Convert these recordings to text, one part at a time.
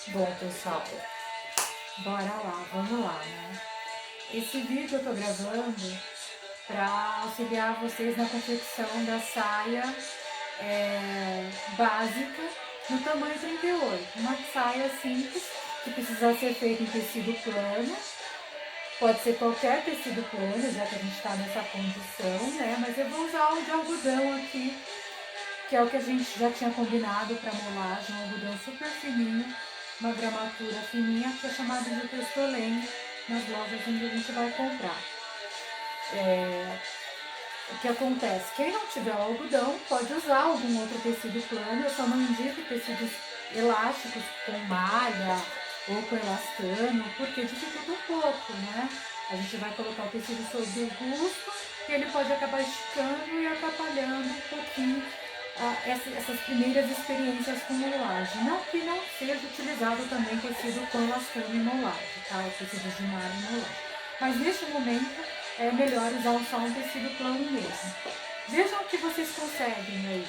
Bom, pessoal, bora lá, vamos lá, né? Esse vídeo eu tô gravando para auxiliar vocês na confecção da saia básica no tamanho 38. Uma saia simples, que precisa ser feita em tecido plano. Pode ser qualquer tecido plano, já que a gente está nessa condição, né? Mas eu vou usar o de algodão aqui, que é o que a gente já tinha combinado para molagem, um algodão super fininho, uma gramatura fininha, que é chamado de Testolene nas lojas onde a gente vai comprar. O que acontece? Quem não tiver o algodão pode usar algum outro tecido plano. Eu só não indico tecidos elásticos com malha ou com elastano, porque dificulta um pouco, né? A gente vai colocar o tecido sobre o busto e ele pode acabar esticando e atrapalhando um pouquinho essas primeiras experiências com molagem. Não que não seja utilizado também tecido com elastano e molagem, tá? O tecido de malha e molagem. Mas neste momento é melhor usar só um tecido plano mesmo. Vejam o que vocês conseguem aí.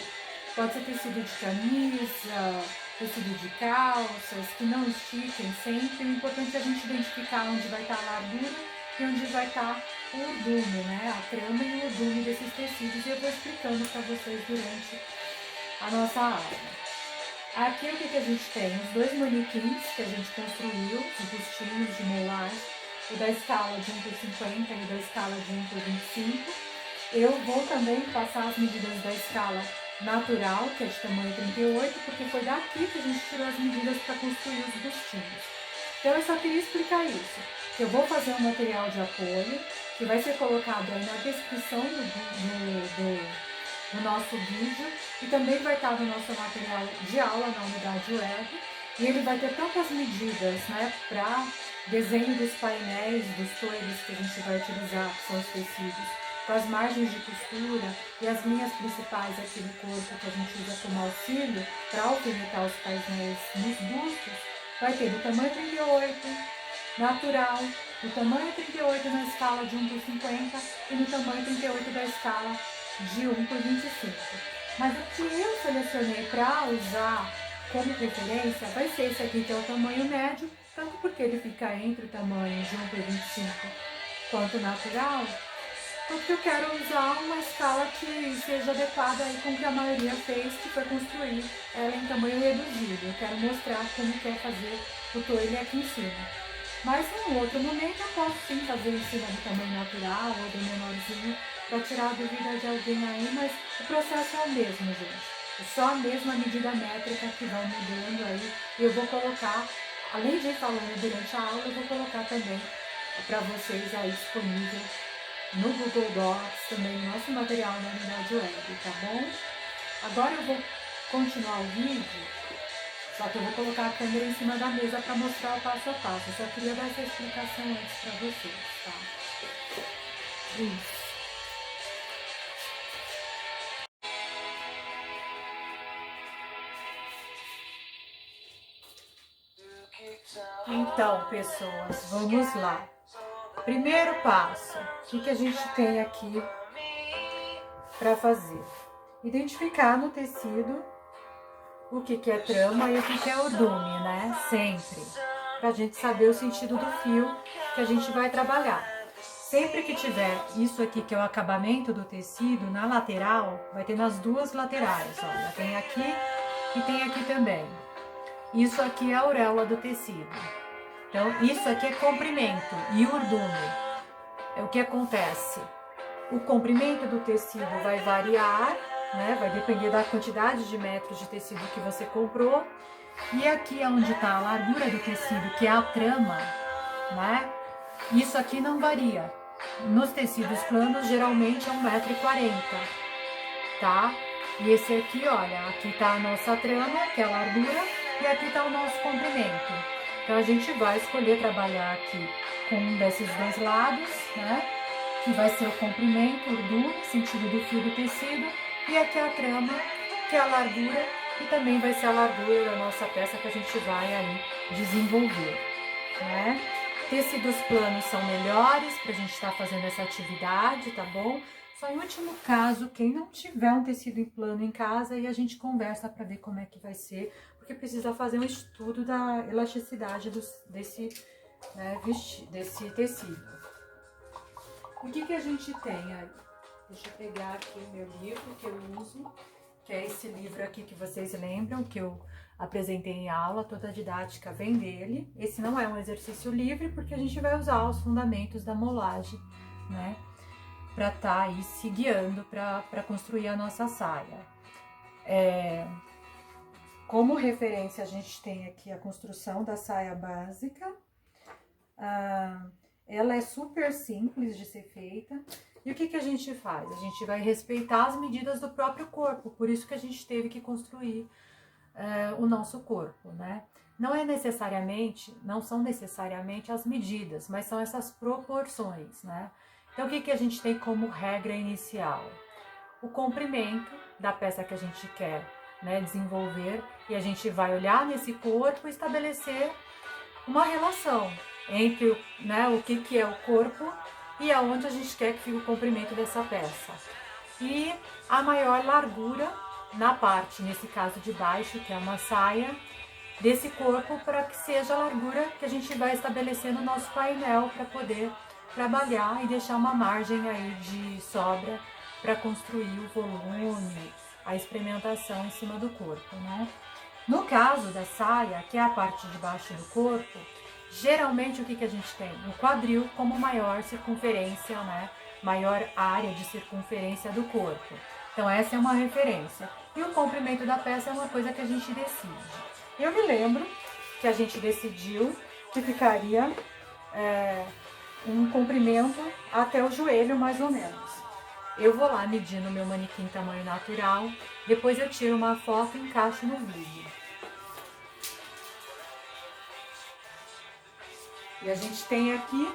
Pode ser tecido de camisa, tecido de calças, que não estiquem sempre. O importante é a gente identificar onde vai estar a largura e onde vai estar o urdume, né? A trama e o urdume desses tecidos. E eu vou explicando para vocês durante a nossa aula. Aqui o que a gente tem? Os dois manequins que a gente construiu, os bustinhos de molagem, o da escala de 1 por 50 e o da escala de 1 por 25. Eu vou também passar as medidas da escala natural, que é de tamanho 38, porque foi daqui que a gente tirou as medidas para construir os bustinhos. Então eu só queria explicar isso, que eu vou fazer um material de apoio, que vai ser colocado aí na descrição do nosso vídeo, e também vai estar no nosso material de aula na unidade web, e ele vai ter tantas medidas, né, para desenho dos painéis, dos toiles que a gente vai utilizar, que são os tecidos, com as margens de costura e as linhas principais aqui do corpo que a gente usa como auxílio para alfinetar os painéis nos bustos. Vai ter do tamanho 38, natural, do tamanho 38 na escala de 1 por 50 e no tamanho 38 da escala de 1 por 25. Mas o que eu selecionei para usar como referência vai ser esse aqui, que é o tamanho médio, tanto porque ele fica entre o tamanho de 1 por 25 quanto natural, porque eu quero usar uma escala que seja adequada aí com o que a maioria fez, que foi construir ela em tamanho reduzido. Eu quero mostrar como que é fazer o toile aqui em cima. Mas em um outro momento eu posso sim fazer em cima do tamanho natural ou do menorzinho, para tirar a dúvida de alguém aí, mas o processo é o mesmo, gente. É só a mesma medida métrica que vai mudando aí. E eu vou colocar, além de ir falando durante a aula, eu vou colocar também para vocês aí disponível no Google Docs, também no nosso material na unidade web, tá bom? Agora eu vou continuar o vídeo, só que eu vou colocar a câmera em cima da mesa para mostrar o passo a passo. Eu só queria dar essa explicação antes para vocês, tá? Isso. Então, pessoas, vamos lá. Primeiro passo, o que a gente tem aqui para fazer? Identificar no tecido o que é trama e o que é urdume, né? Sempre. Pra gente saber o sentido do fio que a gente vai trabalhar. Sempre que tiver isso aqui, que é o acabamento do tecido, na lateral, vai ter nas duas laterais, olha. Tem aqui e tem aqui também. Isso aqui é a auréola do tecido. Então, isso aqui é comprimento e urdume. É o que acontece. O comprimento do tecido vai variar, né? Vai depender da quantidade de metros de tecido que você comprou. E aqui é onde está a largura do tecido, que é a trama, né? Isso aqui não varia. Nos tecidos planos, geralmente é 1,40 m, tá? E esse aqui, olha, aqui está a nossa trama, que é a largura, e aqui está o nosso comprimento. Então, a gente vai escolher trabalhar aqui com um desses dois lados, né? Que vai ser o comprimento do sentido do fio do tecido, e aqui a trama, que é a largura, e também vai ser a largura da nossa peça que a gente vai aí desenvolver, né? Tecidos planos são melhores para a gente estar fazendo essa atividade, tá bom? Só em último caso, quem não tiver um tecido em plano em casa, aí a gente conversa para ver como é que vai ser, porque precisa fazer um estudo da elasticidade desse tecido. O que a gente tem aí? Deixa eu pegar aqui o meu livro que eu uso, que é esse livro aqui que vocês lembram, que eu apresentei em aula, toda a didática vem dele. Esse não é um exercício livre, porque a gente vai usar os fundamentos da molagem, né? Para estar aí se guiando para construir a nossa saia. Como referência, a gente tem aqui a construção da saia básica. Ela é super simples de ser feita. E o que a gente faz? A gente vai respeitar as medidas do próprio corpo, por isso que a gente teve que construir o nosso corpo, né? Não são necessariamente as medidas, mas são essas proporções, né? Então, o que a gente tem como regra inicial? O comprimento da peça que a gente quer, né, desenvolver, e a gente vai olhar nesse corpo e estabelecer uma relação entre o que é o corpo e aonde a gente quer que fique o comprimento dessa peça. E a maior largura na parte, nesse caso de baixo, que é uma saia, desse corpo, para que seja a largura que a gente vai estabelecer no nosso painel para poder trabalhar e deixar uma margem aí de sobra para construir o volume, a experimentação em cima do corpo, né? No caso da saia, que é a parte de baixo do corpo, geralmente o que a gente tem? O quadril como maior circunferência, né? Maior área de circunferência do corpo. Então essa é uma referência. E o comprimento da peça é uma coisa que a gente decide. Eu me lembro que a gente decidiu que ficaria um comprimento até o joelho, mais ou menos. Eu vou lá medir no meu manequim tamanho natural, depois eu tiro uma foto e encaixo no vídeo. E a gente tem aqui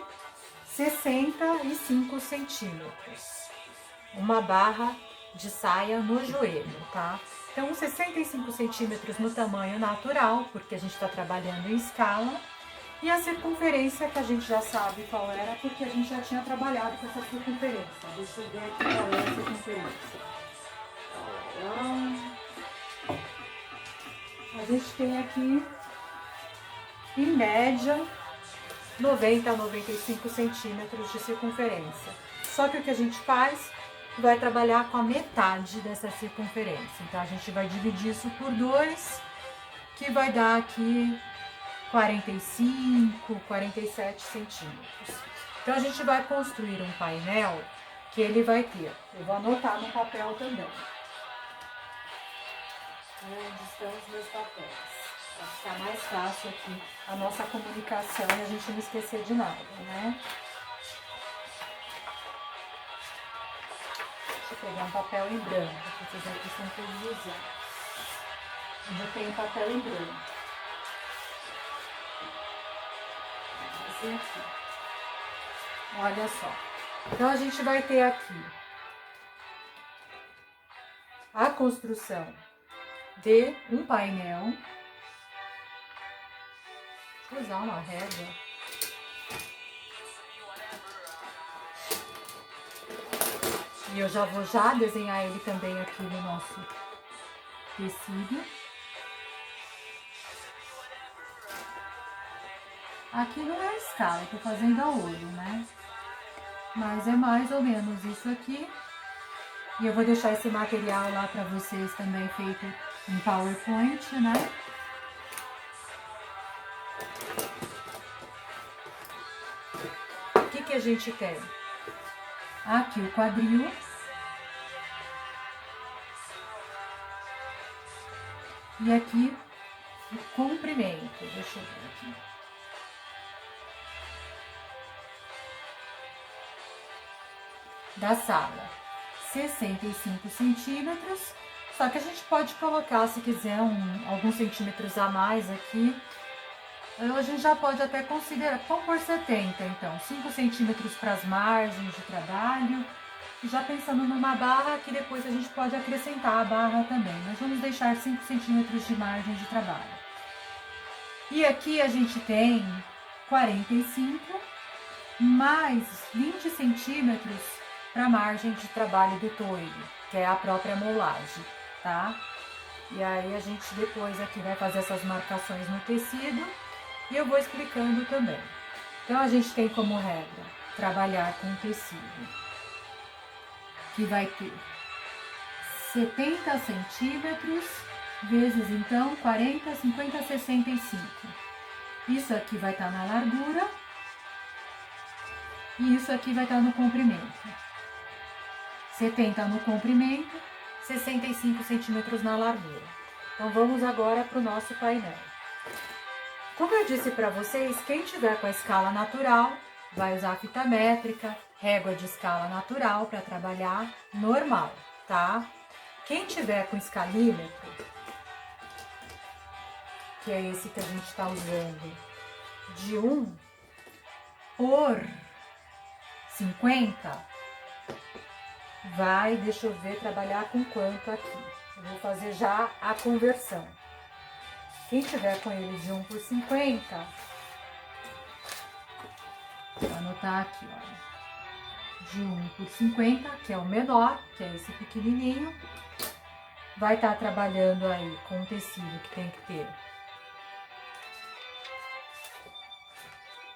65 centímetros. Uma barra de saia no joelho, tá? Então, 65 centímetros no tamanho natural, porque a gente está trabalhando em escala. E a circunferência, que a gente já sabe qual era, porque a gente já tinha trabalhado com essa circunferência. Deixa eu ver aqui qual é a circunferência. A gente tem aqui, em média, 90 a 95 centímetros de circunferência. Só que o que a gente faz, vai trabalhar com a metade dessa circunferência. Então, a gente vai dividir isso por 2, que vai dar aqui 45, 47 centímetros. Então, a gente vai construir um painel que ele vai ter. Eu vou anotar no papel também. Onde estão os meus papéis? Para ficar mais fácil aqui a nossa comunicação e a gente não esquecer de nada, né? Deixa eu pegar um papel em branco, porque vocês aqui são todos usados. Eu tenho papel em branco. Assim aqui. Olha só. Então, a gente vai ter aqui a construção de um painel. Deixa eu usar uma régua. E eu já vou desenhar ele também aqui no nosso tecido. Aqui não é a escala, eu tô fazendo a olho, né? Mas é mais ou menos isso aqui. E eu vou deixar esse material lá para vocês também feito em PowerPoint, né? O que a gente tem? Aqui o quadril. E aqui o comprimento. Deixa eu ver aqui. Da sala, 65 centímetros, só que a gente pode colocar, se quiser, alguns centímetros a mais aqui. A gente já pode até considerar, vamos por 70 então, 5 centímetros para as margens de trabalho, e já pensando numa barra que depois a gente pode acrescentar a barra também, mas vamos deixar 5 centímetros de margem de trabalho. E aqui a gente tem 45 mais 20 centímetros para a margem de trabalho do toile, que é a própria molagem, tá? E aí a gente depois aqui vai fazer essas marcações no tecido e eu vou explicando também. Então a gente tem como regra trabalhar com tecido, que vai ter 70 centímetros vezes então 40, 50, 65. Isso aqui vai estar na largura e isso aqui vai estar no comprimento. 70 no comprimento, 65 centímetros na largura. Então vamos agora para o nosso painel. Como eu disse para vocês, quem tiver com a escala natural vai usar fita métrica, régua de escala natural para trabalhar normal, tá? Quem tiver com escalímetro, que é esse que a gente está usando, de 1 por 50, vai, deixa eu ver, trabalhar com quanto aqui. Eu vou fazer já a conversão. Quem tiver com ele de 1 por 50, vou anotar aqui, olha, de 1 por 50, que é o menor, que é esse pequenininho, vai estar trabalhando aí com um tecido que tem que ter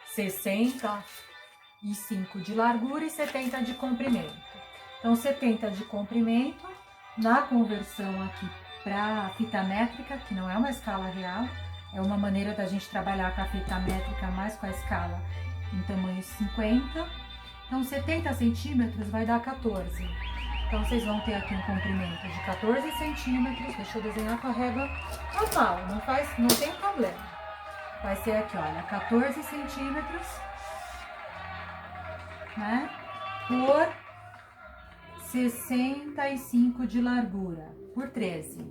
65 de largura e 70 de comprimento. Então, 70 de comprimento, na conversão aqui para fita métrica, que não é uma escala real, é uma maneira da gente trabalhar com a fita métrica mais com a escala em tamanho 50. Então, 70 centímetros vai dar 14. Então, vocês vão ter aqui um comprimento de 14 centímetros. Deixa eu desenhar com a régua normal, não tem problema. Vai ser aqui, olha, 14 centímetros, né, por 65 de largura, por 13.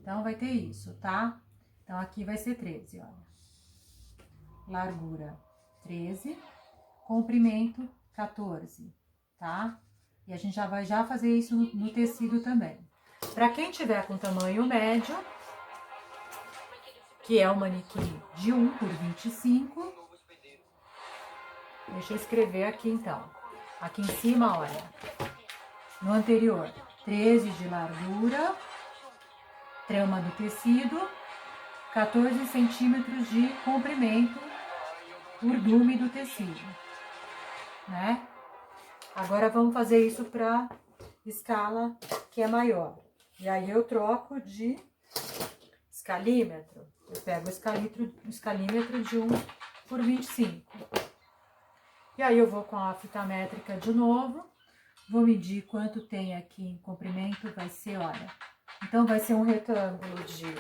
Então, vai ter isso, tá? Então, aqui vai ser 13, olha. Largura 13, comprimento 14, tá? E a gente já vai fazer isso no tecido também. Para quem tiver com tamanho médio, que é o manequim de 1 por 25, deixa eu escrever aqui então. Aqui em cima, olha, no anterior, 13 de largura, trama do tecido, 14 centímetros de comprimento, urdume do tecido, né? Agora vamos fazer isso para escala que é maior. E aí eu troco de escalímetro. Eu pego o escalímetro de 1 por 25. E aí eu vou com a fita métrica de novo. Vou medir quanto tem aqui em comprimento. Vai ser, olha. Então vai ser um retângulo de...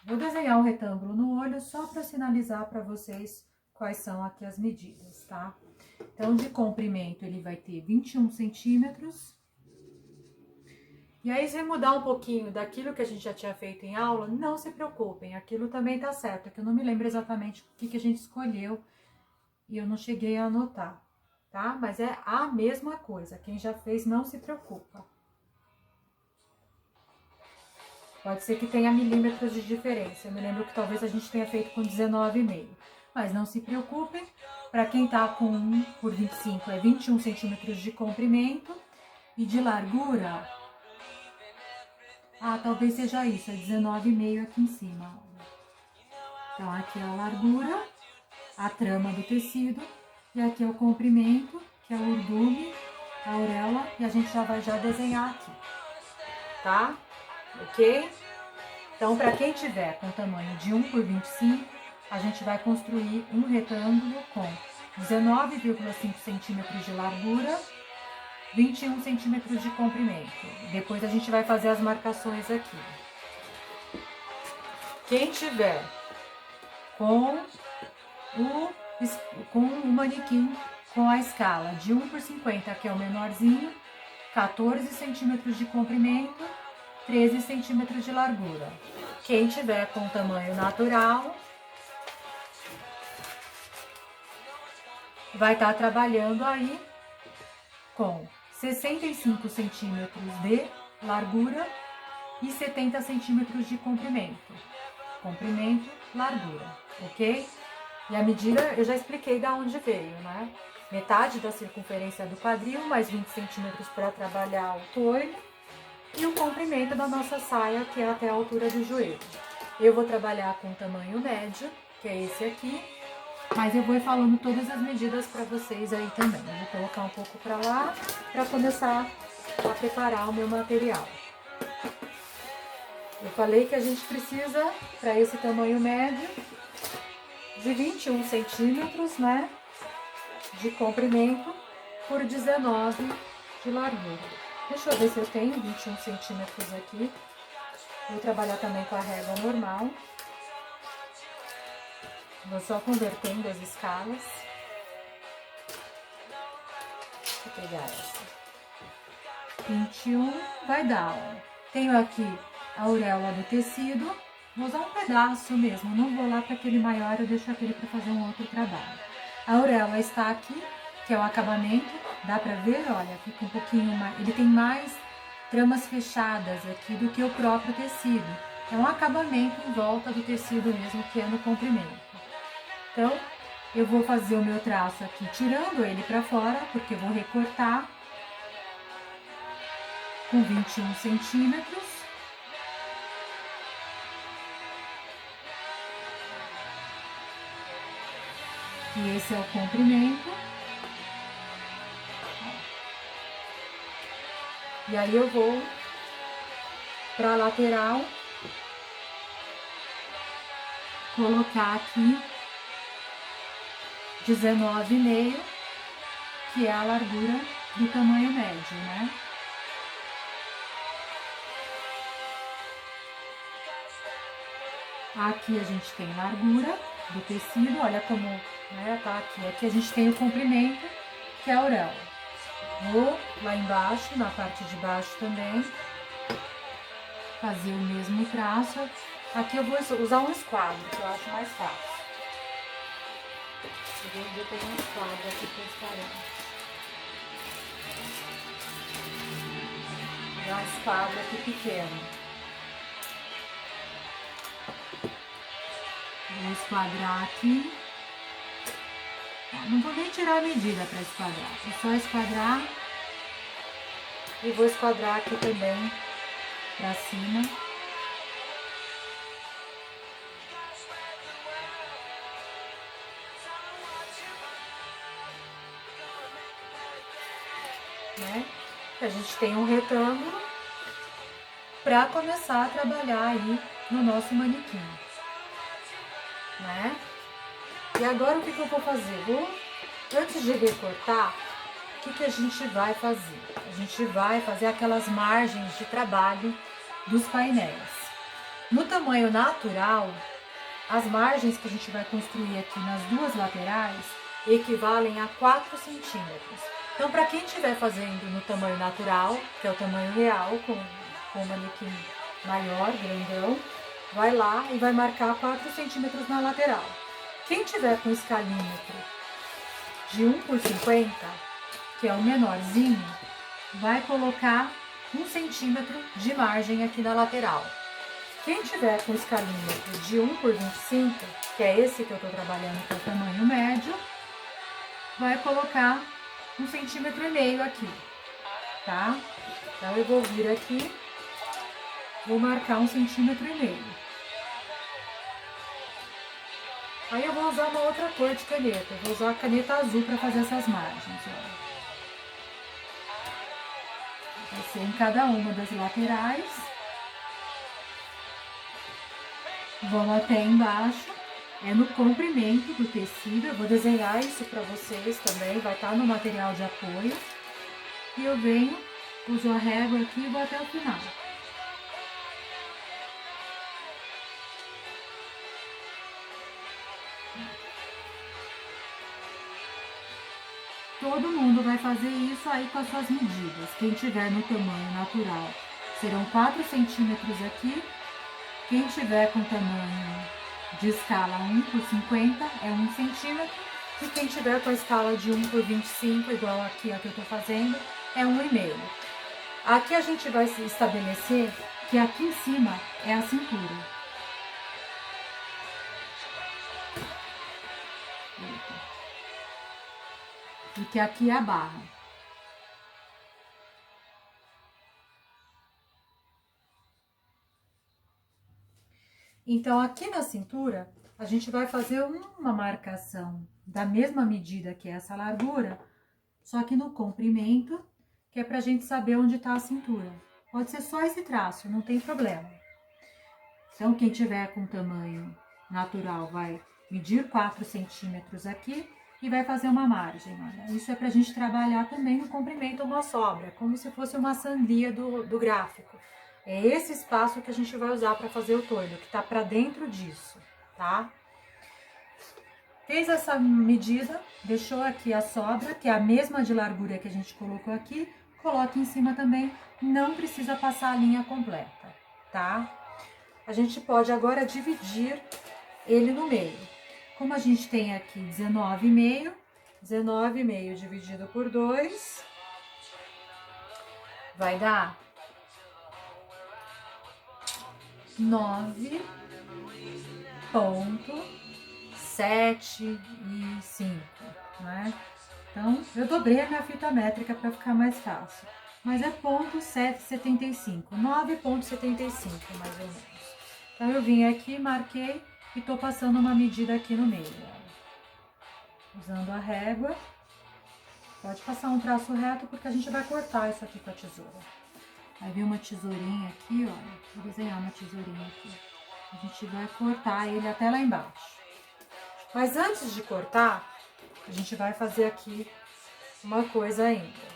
Vou desenhar um retângulo no olho só para sinalizar para vocês quais são aqui as medidas, tá? Então, de comprimento, ele vai ter 21 centímetros. E aí, se mudar um pouquinho daquilo que a gente já tinha feito em aula, não se preocupem, aquilo também tá certo. É que eu não me lembro exatamente o que a gente escolheu e eu não cheguei a anotar, tá? Mas é a mesma coisa, quem já fez não se preocupa. Pode ser que tenha milímetros de diferença, eu me lembro que talvez a gente tenha feito com 19,5. Mas não se preocupem, para quem tá com 1 por 25 é 21 centímetros de comprimento e de largura... Ah, talvez seja isso, é 19,5 aqui em cima. Então, aqui é a largura, a trama do tecido, e aqui é o comprimento, que é o urdume, a auréola, e a gente já vai desenhar aqui, tá? Ok? Então, para quem tiver com tamanho de 1 por 25, a gente vai construir um retângulo com 19,5 centímetros de largura, 21 centímetros de comprimento. Depois a gente vai fazer as marcações aqui. Quem tiver com o manequim com a escala de 1 por 50, que é o menorzinho, 14 centímetros de comprimento, 13 centímetros de largura. Quem tiver com tamanho natural, vai estar trabalhando aí com 65 centímetros de largura e 70 centímetros de comprimento. Comprimento, largura, ok? E a medida eu já expliquei da onde veio, né? Metade da circunferência do quadril, mais 20 centímetros para trabalhar o toile. E o comprimento da nossa saia, que é até a altura do joelho. Eu vou trabalhar com o tamanho médio, que é esse aqui. Mas eu vou ir falando todas as medidas para vocês aí também. Eu vou colocar um pouco para lá, para começar a preparar o meu material. Eu falei que a gente precisa, para esse tamanho médio, de 21 centímetros, né, de comprimento por 19 de largura. Deixa eu ver se eu tenho 21 centímetros aqui. Vou trabalhar também com a régua normal. Vou só convertendo as escalas. Vou pegar essa. 21 vai dar, ó. Tenho aqui a auréola do tecido. Vou usar um pedaço mesmo, não vou lá para aquele maior, eu deixo aquele para fazer um outro trabalho. A auréola está aqui, que é o acabamento. Dá para ver, olha, fica um pouquinho mais... Ele tem mais tramas fechadas aqui do que o próprio tecido. É um acabamento em volta do tecido mesmo, que é no comprimento. Então, eu vou fazer o meu traço aqui, tirando ele para fora, porque eu vou recortar com 21 centímetros. E esse é o comprimento. E aí eu vou para a lateral, colocar aqui 19,5, que é a largura do tamanho médio, né? Aqui a gente tem largura do tecido, olha como, né, tá aqui. Aqui a gente tem o comprimento, que é a auréola. Vou lá embaixo, na parte de baixo também, fazer o mesmo traço. Aqui eu vou usar um esquadro, que eu acho mais fácil. Eu tenho um esquadro aqui transparente. Um esquadro aqui pequeno. Vou esquadrar aqui. Não vou nem tirar a medida para esquadrar, é só esquadrar. E vou esquadrar aqui também para cima. Né? A gente tem um retângulo para começar a trabalhar aí no nosso manequim, né? E agora o que eu vou fazer? Antes de recortar, o que a gente vai fazer? A gente vai fazer aquelas margens de trabalho dos painéis. No tamanho natural, as margens que a gente vai construir aqui nas duas laterais equivalem a 4 centímetros. Então, para quem estiver fazendo no tamanho natural, que é o tamanho real, com o manequim maior, grandão, vai lá e vai marcar 4 centímetros na lateral. Quem tiver com escalímetro de 1/50, que é o menorzinho, vai colocar 1 centímetro de margem aqui na lateral. Quem tiver com escalímetro de 1/25, que é esse que eu estou trabalhando, que é o tamanho médio, vai colocar 1,5 centímetros aqui, tá? Então eu vou vir aqui, vou marcar 1,5 centímetros. Aí eu vou usar uma outra cor de caneta, eu vou usar a caneta azul para fazer essas margens, ó. Vai ser em cada uma das laterais. Vamos até embaixo, é no comprimento do tecido. Eu vou desenhar isso para vocês também, vai estar no material de apoio. E eu venho, uso a régua aqui e vou até o final. Todo mundo vai fazer isso aí com as suas medidas. Quem tiver no tamanho natural serão 4 centímetros aqui. Quem tiver com tamanho de escala 1/50 é 1 centímetro. E quem tiver com a escala de 1/25, igual aqui a que eu tô fazendo, é 1,5. Aqui a gente vai estabelecer que aqui em cima é a cintura. e que aqui é a barra. Então, aqui na cintura, a gente vai fazer uma marcação da mesma medida que essa largura, só que no comprimento, que é pra gente saber onde tá a cintura. Pode ser só esse traço, não tem problema. Então, quem tiver com tamanho natural vai medir 4 centímetros aqui e vai fazer uma margem. Olha. Isso é pra gente trabalhar também no comprimento uma sobra, como se fosse uma sangria do gráfico. É esse espaço que a gente vai usar para fazer o torno, que tá para dentro disso, tá? Fez essa medida, deixou aqui a sobra, que é a mesma de largura que a gente colocou aqui, coloca em cima também, não precisa passar a linha completa, tá? A gente pode agora dividir ele no meio. Como a gente tem aqui 19,5, 19,5 dividido por 2, vai dar 9,75, né? Então, eu dobrei a minha fita métrica para ficar mais fácil. Mas é ponto 775, 9,75 mais ou menos. Então, eu vim aqui, marquei e tô passando uma medida aqui no meio. Usando a régua. Pode passar um traço reto porque a gente vai cortar isso aqui com a tesoura. Aí vem uma tesourinha aqui, ó. Vou desenhar uma tesourinha aqui. A gente vai cortar ele até lá embaixo. Mas antes de cortar, a gente vai fazer aqui uma coisa ainda.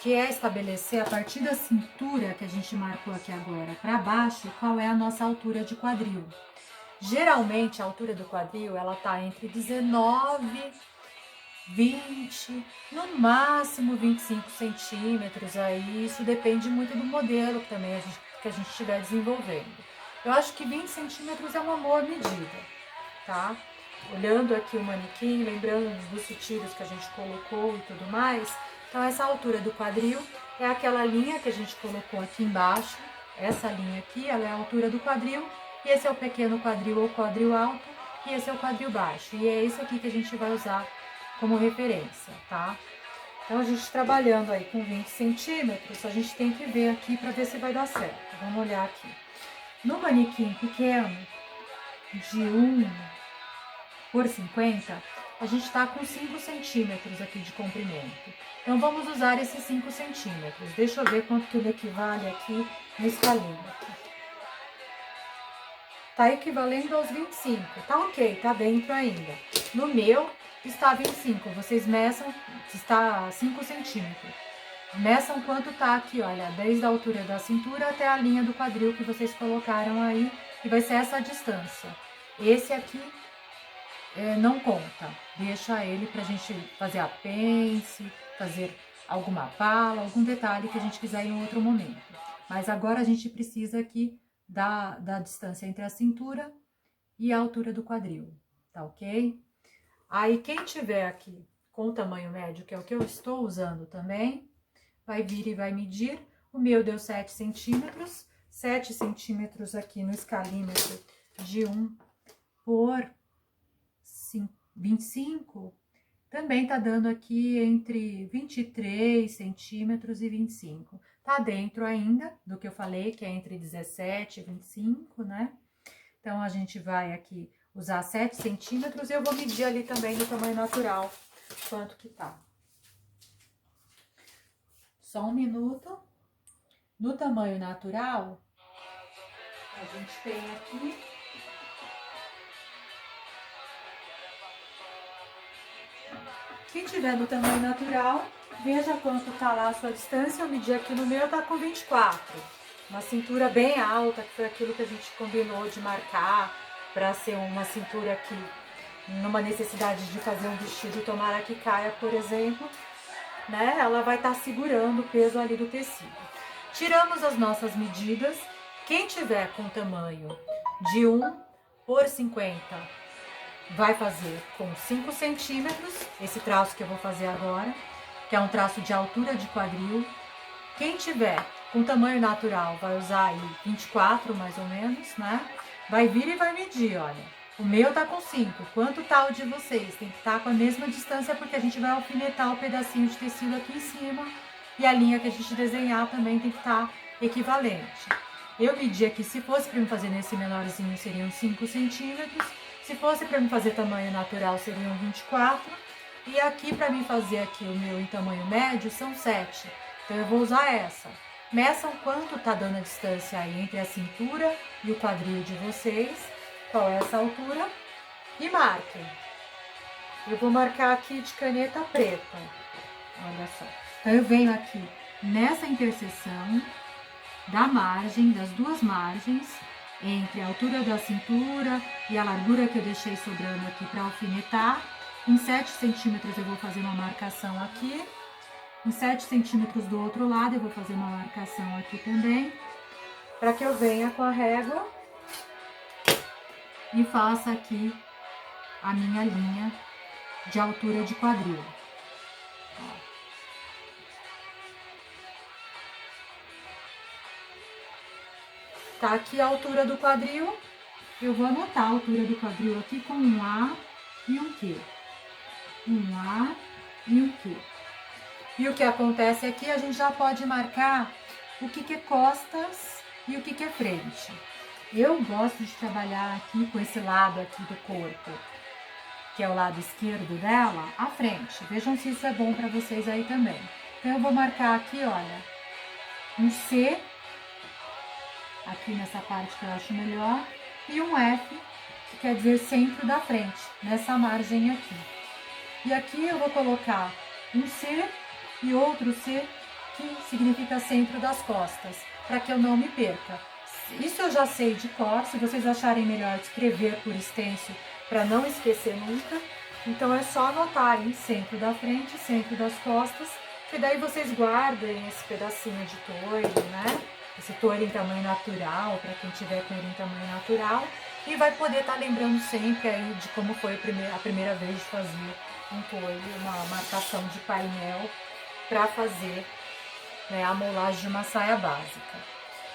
Que é estabelecer a partir da cintura que a gente marcou aqui agora para baixo, qual é a nossa altura de quadril. Geralmente, a altura do quadril, ela tá entre 19, 20, no máximo 25 centímetros, aí isso depende muito do modelo também que a gente estiver desenvolvendo. Eu acho que 20 centímetros é uma boa medida, tá? Olhando aqui o manequim, lembrando dos sutilhos que a gente colocou e tudo mais, então essa altura do quadril é aquela linha que a gente colocou aqui embaixo, essa linha aqui, ela é a altura do quadril, e esse é o pequeno quadril ou quadril alto, e esse é o quadril baixo, e é esse aqui que a gente vai usar como referência, tá? Então, a gente trabalhando aí com 20 centímetros, a gente tem que ver aqui para ver se vai dar certo. Vamos olhar aqui. No manequim pequeno, de 1 por 50, a gente tá com 5 centímetros aqui de comprimento. Então, vamos usar esses 5 centímetros. Deixa eu ver quanto que ele equivale aqui no escalímetro. Tá equivalendo aos 25, tá ok, tá dentro ainda. No meu, está 25, vocês meçam, está 5 centímetros. Meçam quanto tá aqui, olha, desde a altura da cintura até a linha do quadril que vocês colocaram aí, e vai ser essa a distância. Esse aqui não conta, deixa ele pra gente fazer a pence, fazer alguma pala, algum detalhe que a gente quiser em outro momento. Mas agora a gente precisa aqui da distância entre a cintura e a altura do quadril, tá ok? Aí, quem tiver aqui com o tamanho médio, que é o que eu estou usando também, vai vir e vai medir. O meu deu 7 centímetros, 7 centímetros aqui no escalímetro de 1 por 25, também tá dando aqui entre 23 centímetros e 25. Tá dentro ainda do que eu falei, que é entre 17 e 25, né? Então, a gente vai aqui usar 7 centímetros e eu vou medir ali também no tamanho natural quanto que tá. Só um minuto. No tamanho natural, a gente tem aqui... Quem tiver no tamanho natural, veja quanto tá lá a sua distância. Eu medi aqui no meu, tá com 24. Uma cintura bem alta, que foi aquilo que a gente combinou de marcar, para ser uma cintura que, numa necessidade de fazer um vestido, tomara que caia, por exemplo, né? Ela vai estar segurando o peso ali do tecido. Tiramos as nossas medidas. Quem tiver com tamanho de 1 por 50, vai fazer com 5 centímetros, esse traço que eu vou fazer agora, que é um traço de altura de quadril. Quem tiver com tamanho natural vai usar aí 24 mais ou menos, né? Vai vir e vai medir, olha. O meu tá com 5. Quanto tá o de vocês? Tem que estar com a mesma distância, porque a gente vai alfinetar o pedacinho de tecido aqui em cima. E a linha que a gente desenhar também tem que estar equivalente. Eu medi aqui, se fosse para me fazer nesse menorzinho, seriam 5 centímetros. Se fosse para me fazer tamanho natural, seriam 24. E aqui, para mim fazer aqui o meu em tamanho médio, são 7. Então, eu vou usar essa. Meçam quanto tá dando a distância aí entre a cintura e o quadril de vocês. Qual é essa altura? E marquem. Eu vou marcar aqui de caneta preta. Olha só. Então, eu venho aqui nessa interseção da margem, das duas margens, entre a altura da cintura e a largura que eu deixei sobrando aqui para alfinetar. Em 7 centímetros eu vou fazer uma marcação aqui. Em 7 centímetros do outro lado eu vou fazer uma marcação aqui também. Para que eu venha com a régua e faça aqui a minha linha de altura de quadril. Tá aqui a altura do quadril. Eu vou anotar a altura do quadril aqui com um A e um Q. Um A e um Q. E o que acontece aqui, a gente já pode marcar o que é costas e o que é frente. Eu gosto de trabalhar aqui com esse lado aqui do corpo, que é o lado esquerdo dela, à frente. Vejam se isso é bom para vocês aí também. Então, eu vou marcar aqui, olha, um C, aqui nessa parte que eu acho melhor, e um F, que quer dizer centro da frente, nessa margem aqui. E aqui eu vou colocar um C e outro C, que significa centro das costas, para que eu não me perca. Isso eu já sei de cor, se vocês acharem melhor escrever por extenso, para não esquecer nunca. Então é só anotar em centro da frente, centro das costas, que daí vocês guardem esse pedacinho de toalha, né? Esse toalha em tamanho natural, para quem tiver com ele em tamanho natural. E vai poder estar lembrando sempre aí de como foi a primeira vez de fazer um toalha, uma marcação de painel para fazer, né, a molagem de uma saia básica.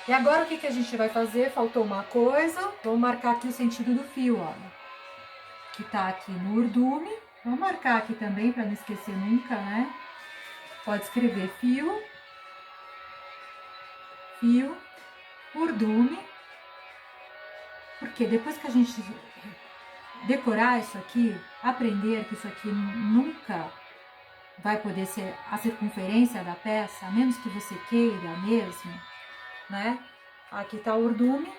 E agora o que a gente vai fazer? Faltou uma coisa. Vamos marcar aqui o sentido do fio, olha. Que tá aqui no urdume. Vamos marcar aqui também para não esquecer nunca, né? Pode escrever fio, fio, urdume. Porque depois que a gente decorar isso aqui, aprender que isso aqui nunca vai poder ser a circunferência da peça, a menos que você queira mesmo, né? Aqui tá o urdume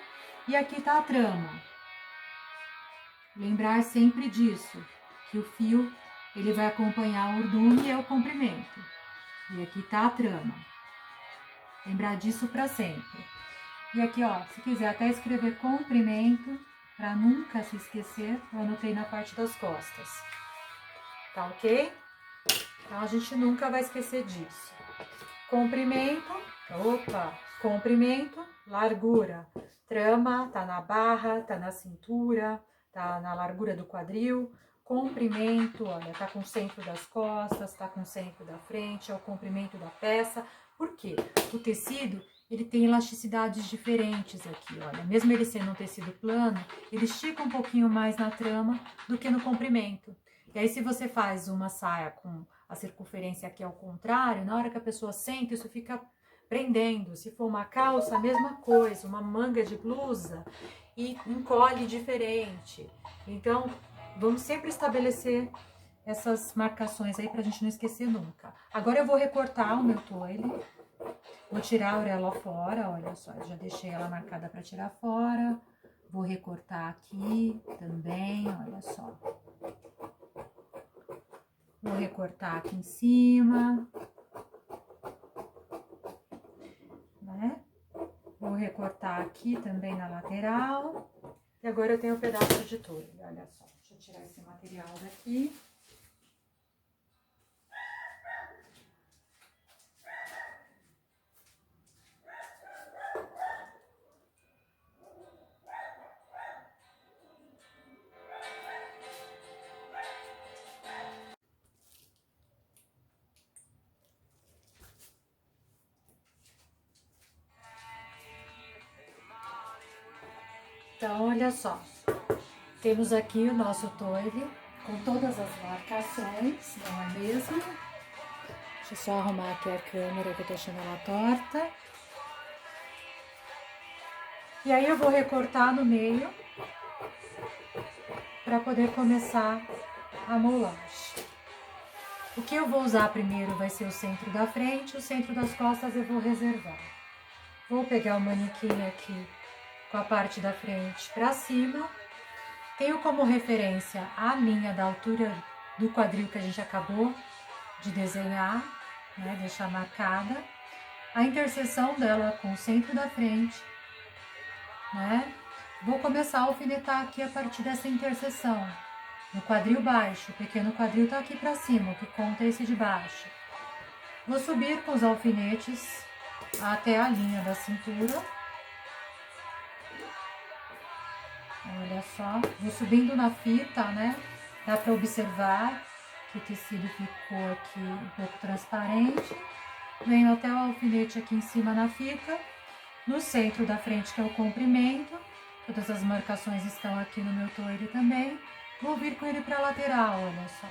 e aqui tá a trama. Lembrar sempre disso, que o fio, ele vai acompanhar o urdume e é o comprimento. E aqui tá a trama. Lembrar disso para sempre. E aqui, ó, se quiser até escrever comprimento, para nunca se esquecer, eu anotei na parte das costas. Tá ok? Então, a gente nunca vai esquecer disso. Comprimento, comprimento, largura. Trama, tá na barra, tá na cintura, tá na largura do quadril. Comprimento, olha, tá com o centro das costas, tá com o centro da frente, é o comprimento da peça. Por quê? O tecido, ele tem elasticidades diferentes aqui, olha. Mesmo ele sendo um tecido plano, ele estica um pouquinho mais na trama do que no comprimento. E aí, se você faz uma saia com a circunferência aqui ao contrário, na hora que a pessoa senta, isso fica prendendo. Se for uma calça, a mesma coisa, uma manga de blusa, e encolhe diferente. Então, vamos sempre estabelecer essas marcações aí pra gente não esquecer nunca. Agora eu vou recortar o meu toile, vou tirar a auréola fora, olha só, eu já deixei ela marcada para tirar fora. Vou recortar aqui também, olha só. Vou recortar aqui em cima, né? Vou recortar aqui também na lateral. E agora eu tenho um pedaço de toalha, olha só. Deixa eu tirar esse material daqui. Então, olha só. Temos aqui o nosso toile com todas as marcações, não é mesmo? Deixa eu só arrumar aqui a câmera que eu tô achando ela torta. E aí eu vou recortar no meio para poder começar a molagem. O que eu vou usar primeiro vai ser o centro da frente, o centro das costas eu vou reservar. Vou pegar o manequim aqui com a parte da frente para cima. Tenho como referência a linha da altura do quadril que a gente acabou de desenhar, né, deixar marcada. A interseção dela com o centro da frente, né? Vou começar a alfinetar aqui a partir dessa interseção. No quadril baixo, o pequeno quadril tá aqui para cima, o que conta é esse de baixo. Vou subir com os alfinetes até a linha da cintura. Olha só, vou subindo na fita, né? Dá para observar que o tecido ficou aqui um pouco transparente. Venho até o alfinete aqui em cima na fita. No centro da frente, que é o comprimento. Todas as marcações estão aqui no meu toile também. Vou vir com ele para a lateral, olha só.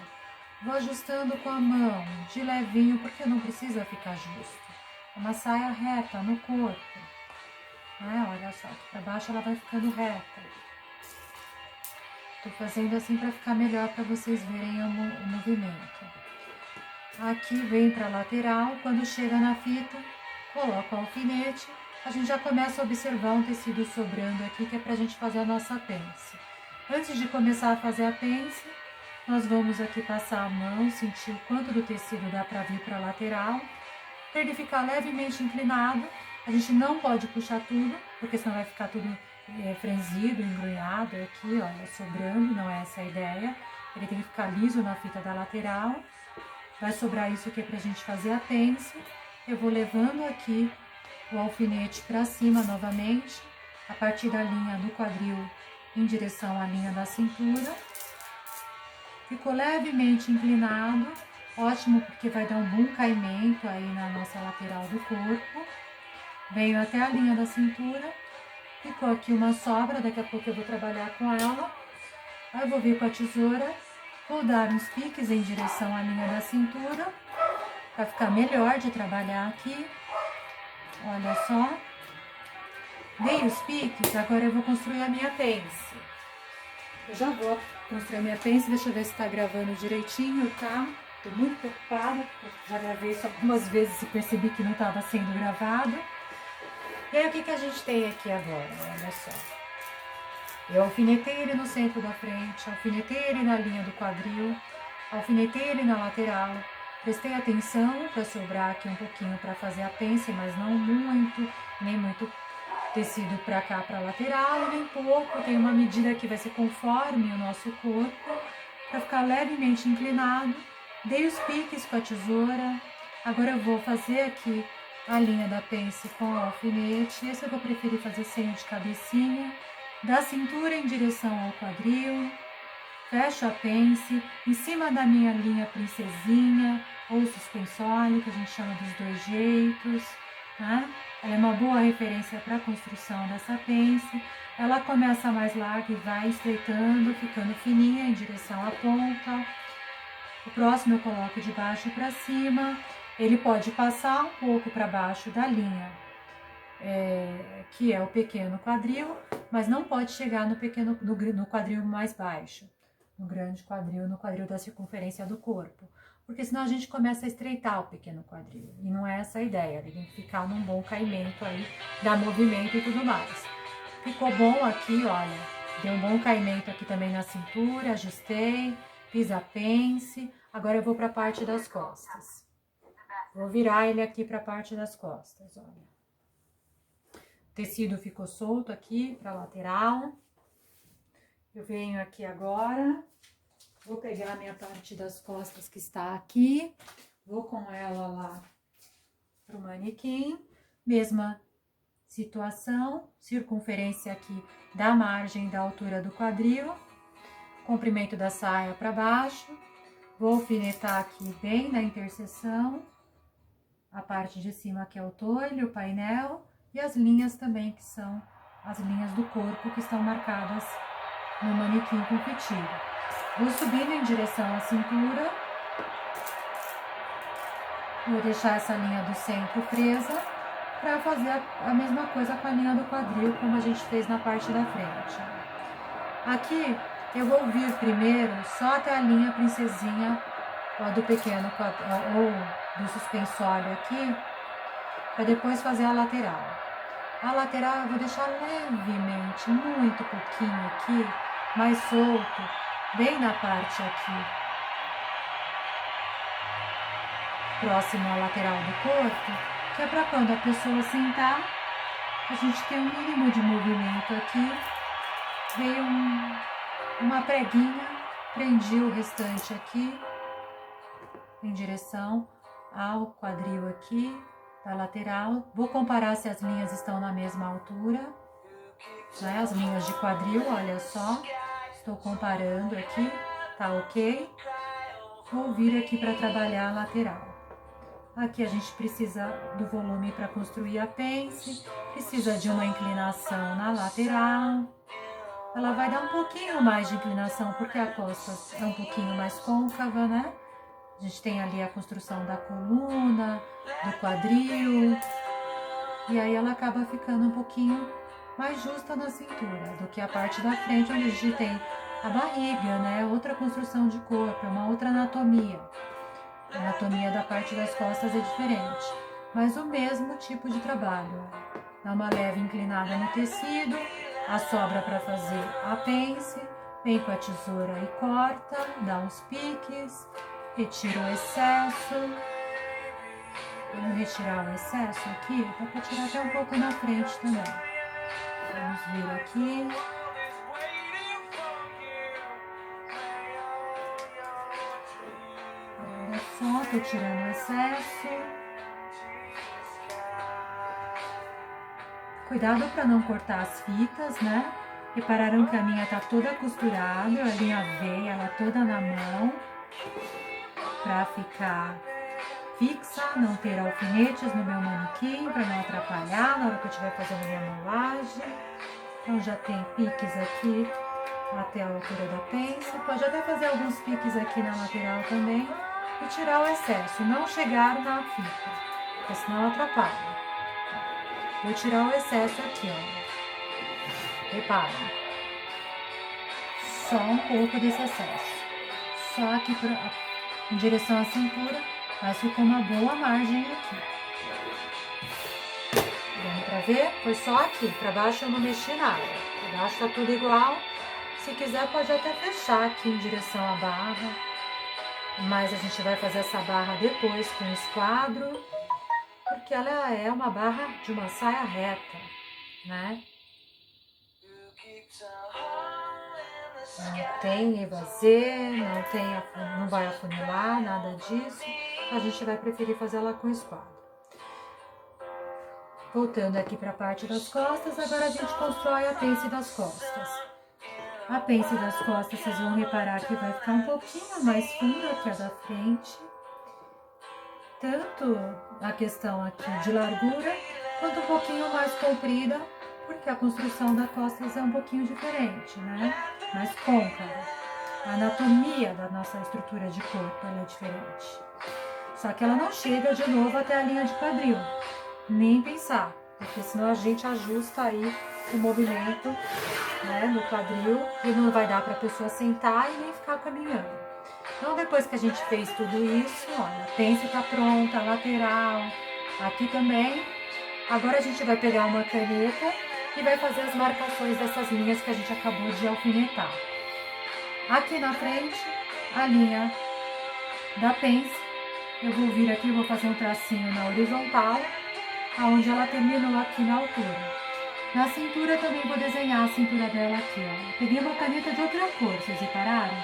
Vou ajustando com a mão, de levinho, porque não precisa ficar justo. É uma saia reta no corpo. Né? Olha só, aqui para baixo ela vai ficando reta. Tô fazendo assim para ficar melhor para vocês verem o movimento. Aqui vem para a lateral, quando chega na fita, coloco o alfinete. A gente já começa a observar um tecido sobrando aqui, que é para a gente fazer a nossa pence. Antes de começar a fazer a pence, nós vamos aqui passar a mão, sentir o quanto do tecido dá para vir para a lateral. Para ele ficar levemente inclinado, a gente não pode puxar tudo, porque senão vai ficar tudo franzido, engrunhado aqui, olha, sobrando, não é essa a ideia. Ele tem que ficar liso na fita da lateral. Vai sobrar isso aqui pra gente fazer a pence. Eu vou levando aqui o alfinete para cima novamente, a partir da linha do quadril em direção à linha da cintura. Ficou levemente inclinado, ótimo porque vai dar um bom caimento aí na nossa lateral do corpo. Venho até a linha da cintura, ficou aqui uma sobra, daqui a pouco eu vou trabalhar com ela. Aí eu vou vir com a tesoura, vou dar uns piques em direção à linha da cintura, para ficar melhor de trabalhar aqui. Olha só. Dei os piques, agora eu vou construir a minha pence. Eu já vou construir a minha pence, deixa eu ver se tá gravando direitinho, tá? Tô muito preocupada, já gravei isso algumas vezes e percebi que não estava sendo gravado. E aí o que a gente tem aqui agora? Olha só. Eu alfinetei ele no centro da frente, alfinetei ele na linha do quadril, alfinetei ele na lateral. Prestei atenção para sobrar aqui um pouquinho para fazer a pence, mas não muito, nem muito tecido para cá, para a lateral, nem pouco. Tem uma medida que vai ser conforme o nosso corpo, para ficar levemente inclinado. Dei os piques com a tesoura. Agora eu vou fazer aqui a linha da pence com o alfinete. Esse eu vou preferir fazer sem de cabecinha. Da cintura em direção ao quadril. Fecho a pence em cima da minha linha princesinha ou suspensório, que a gente chama dos dois jeitos, né? Ela é uma boa referência para a construção dessa pence. Ela começa mais larga e vai estreitando, ficando fininha em direção à ponta. O próximo eu coloco de baixo para cima. Ele pode passar um pouco para baixo da linha, que é o pequeno quadril, mas não pode chegar no quadril mais baixo. No grande quadril, no quadril da circunferência do corpo. Porque senão a gente começa a estreitar o pequeno quadril. E não é essa a ideia, ele tem que ficar num bom caimento aí, dar movimento e tudo mais. Ficou bom aqui, olha, deu um bom caimento aqui também na cintura, ajustei, fiz a pence. Agora eu vou para a parte das costas. Vou virar ele aqui para a parte das costas, olha. O tecido ficou solto aqui para a lateral. Eu venho aqui agora, vou pegar a minha parte das costas que está aqui, vou com ela lá para o manequim, mesma situação, circunferência aqui da margem da altura do quadril, comprimento da saia para baixo, vou alfinetar aqui bem na interseção, a parte de cima que é o toile, o painel, e as linhas também que são as linhas do corpo que estão marcadas no manequim com fitilho. Vou subindo em direção à cintura. Vou deixar essa linha do centro presa para fazer a mesma coisa com a linha do quadril, como a gente fez na parte da frente. Aqui eu vou vir primeiro só até a linha princesinha do pequeno ou do suspensório aqui, para depois fazer a lateral. A lateral eu vou deixar levemente, muito pouquinho aqui, mais solto, bem na parte aqui, próximo à lateral do corpo, que é para quando a pessoa sentar, a gente tem um mínimo de movimento aqui, veio uma preguinha, prendi o restante aqui, em direção ao quadril aqui, da lateral. Vou comparar se as linhas estão na mesma altura, né? As linhas de quadril, olha só, estou comparando aqui, tá ok? Vou vir aqui para trabalhar a lateral. Aqui a gente precisa do volume para construir a pence, precisa de uma inclinação na lateral. Ela vai dar um pouquinho mais de inclinação, porque a costa é um pouquinho mais côncava, né? A gente tem ali a construção da coluna, do quadril, e aí ela acaba ficando um pouquinho mais justa na cintura do que a parte da frente, onde a gente tem a barriga, né? Outra construção de corpo, é uma outra anatomia. A anatomia da parte das costas é diferente, mas o mesmo tipo de trabalho. Dá uma leve inclinada no tecido, a sobra para fazer a pence, vem com a tesoura e corta, dá uns piques, retira o excesso. Vamos retirar o excesso aqui, dá para tirar até um pouco na frente também. Vamos vir aqui. Olha só, tô tirando o excesso. Cuidado para não cortar as fitas, né? Repararam que a minha tá toda costurada, a linha veio, ela toda na mão, para ficar fixa, não ter alfinetes no meu manequim, para não atrapalhar na hora que eu estiver fazendo minha moulagem. Então já tem piques aqui até a altura da pence, pode até fazer alguns piques aqui na lateral também e tirar o excesso, não chegar na fita, porque senão atrapalha. Vou tirar o excesso aqui, ó. Reparem. Só um pouco desse excesso. Só aqui em direção à cintura, mas ficou uma boa margem aqui. Dando pra ver? Foi só aqui. Pra baixo eu não mexi nada. Pra baixo tá tudo igual. Se quiser pode até fechar aqui em direção à barra. Mas a gente vai fazer essa barra depois com o esquadro, porque ela é uma barra de uma saia reta, né? Não tem evasê, não vai afunilar, nada disso. A gente vai preferir fazer ela com esquadro. Voltando aqui para a parte das costas, agora a gente constrói a pence das costas. A pence das costas, vocês vão reparar que vai ficar um pouquinho mais funda que a da frente. Tanto a questão aqui de largura, quanto um pouquinho mais comprida, porque a construção das costas é um pouquinho diferente, né? Mais côncava. A anatomia da nossa estrutura de corpo ela é diferente. Só que ela não chega de novo até a linha de quadril, nem pensar, porque senão a gente ajusta aí o movimento, né, no quadril e não vai dar para a pessoa sentar e nem ficar caminhando. Então depois que a gente fez tudo isso, olha, a pence tá pronta, a lateral, aqui também. Agora a gente vai pegar uma caneta e vai fazer as marcações dessas linhas que a gente acabou de alfinetar. Aqui na frente, a linha da pence, eu vou vir aqui e vou fazer um tracinho na horizontal, aonde ela terminou aqui na altura. Na cintura também vou desenhar a cintura dela aqui, ó. Peguei uma caneta de outra cor, vocês repararam?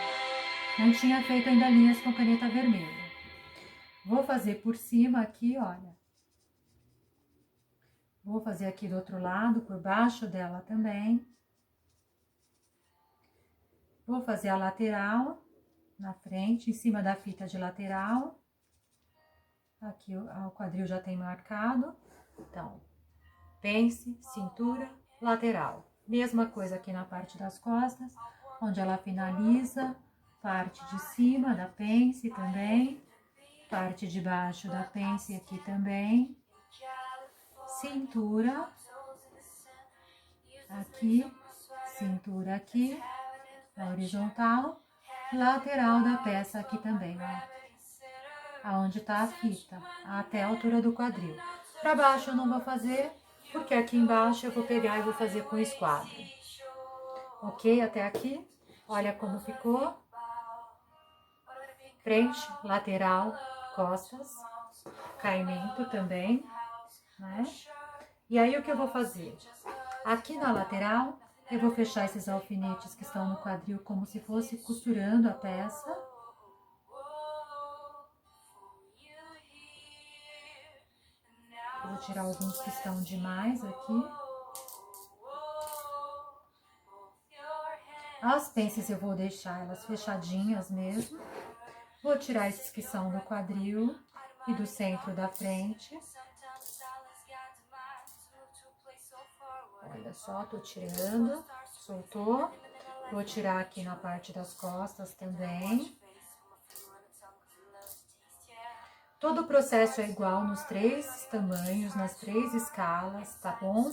Não tinha feito ainda linhas com caneta vermelha. Vou fazer por cima aqui, olha. Vou fazer aqui do outro lado, por baixo dela também. Vou fazer a lateral na frente, em cima da fita de lateral. Aqui o quadril já tem marcado. Então, pence, cintura, lateral. Mesma coisa aqui na parte das costas. onde ela finaliza, parte de cima da pence também, parte de baixo da pence aqui também, cintura, aqui, cintura aqui, na horizontal, lateral da peça aqui também, ó, aonde tá a fita, até a altura do quadril. Para baixo eu não vou fazer, porque aqui embaixo eu vou pegar e vou fazer com esquadro. Ok? Até aqui, olha como ficou. Frente, lateral, costas, caimento também, né? E aí o que eu vou fazer? Aqui na lateral, eu vou fechar esses alfinetes que estão no quadril como se fosse costurando a peça. Vou tirar alguns que estão demais aqui. As pences eu vou deixar elas fechadinhas mesmo. Vou tirar esses que são do quadril e do centro da frente. Olha só, tô tirando, soltou. Vou tirar aqui na parte das costas também. Todo o processo é igual nos 3 tamanhos, nas 3 escalas, tá bom?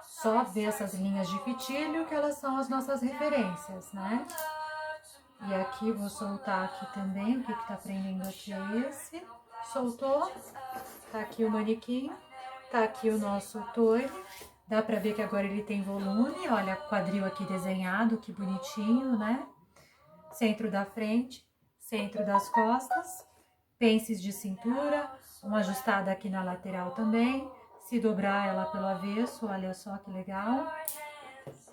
Só ver essas linhas de fitilho, que elas são as nossas referências, né? E aqui, vou soltar aqui também, o que que tá prendendo aqui é esse. Soltou, tá aqui o manequim, tá aqui o nosso toire. Dá pra ver que agora ele tem volume, olha o quadril aqui desenhado, que bonitinho, né? Centro da frente, centro das costas, pences de cintura, uma ajustada aqui na lateral também. Se dobrar ela pelo avesso, olha só que legal.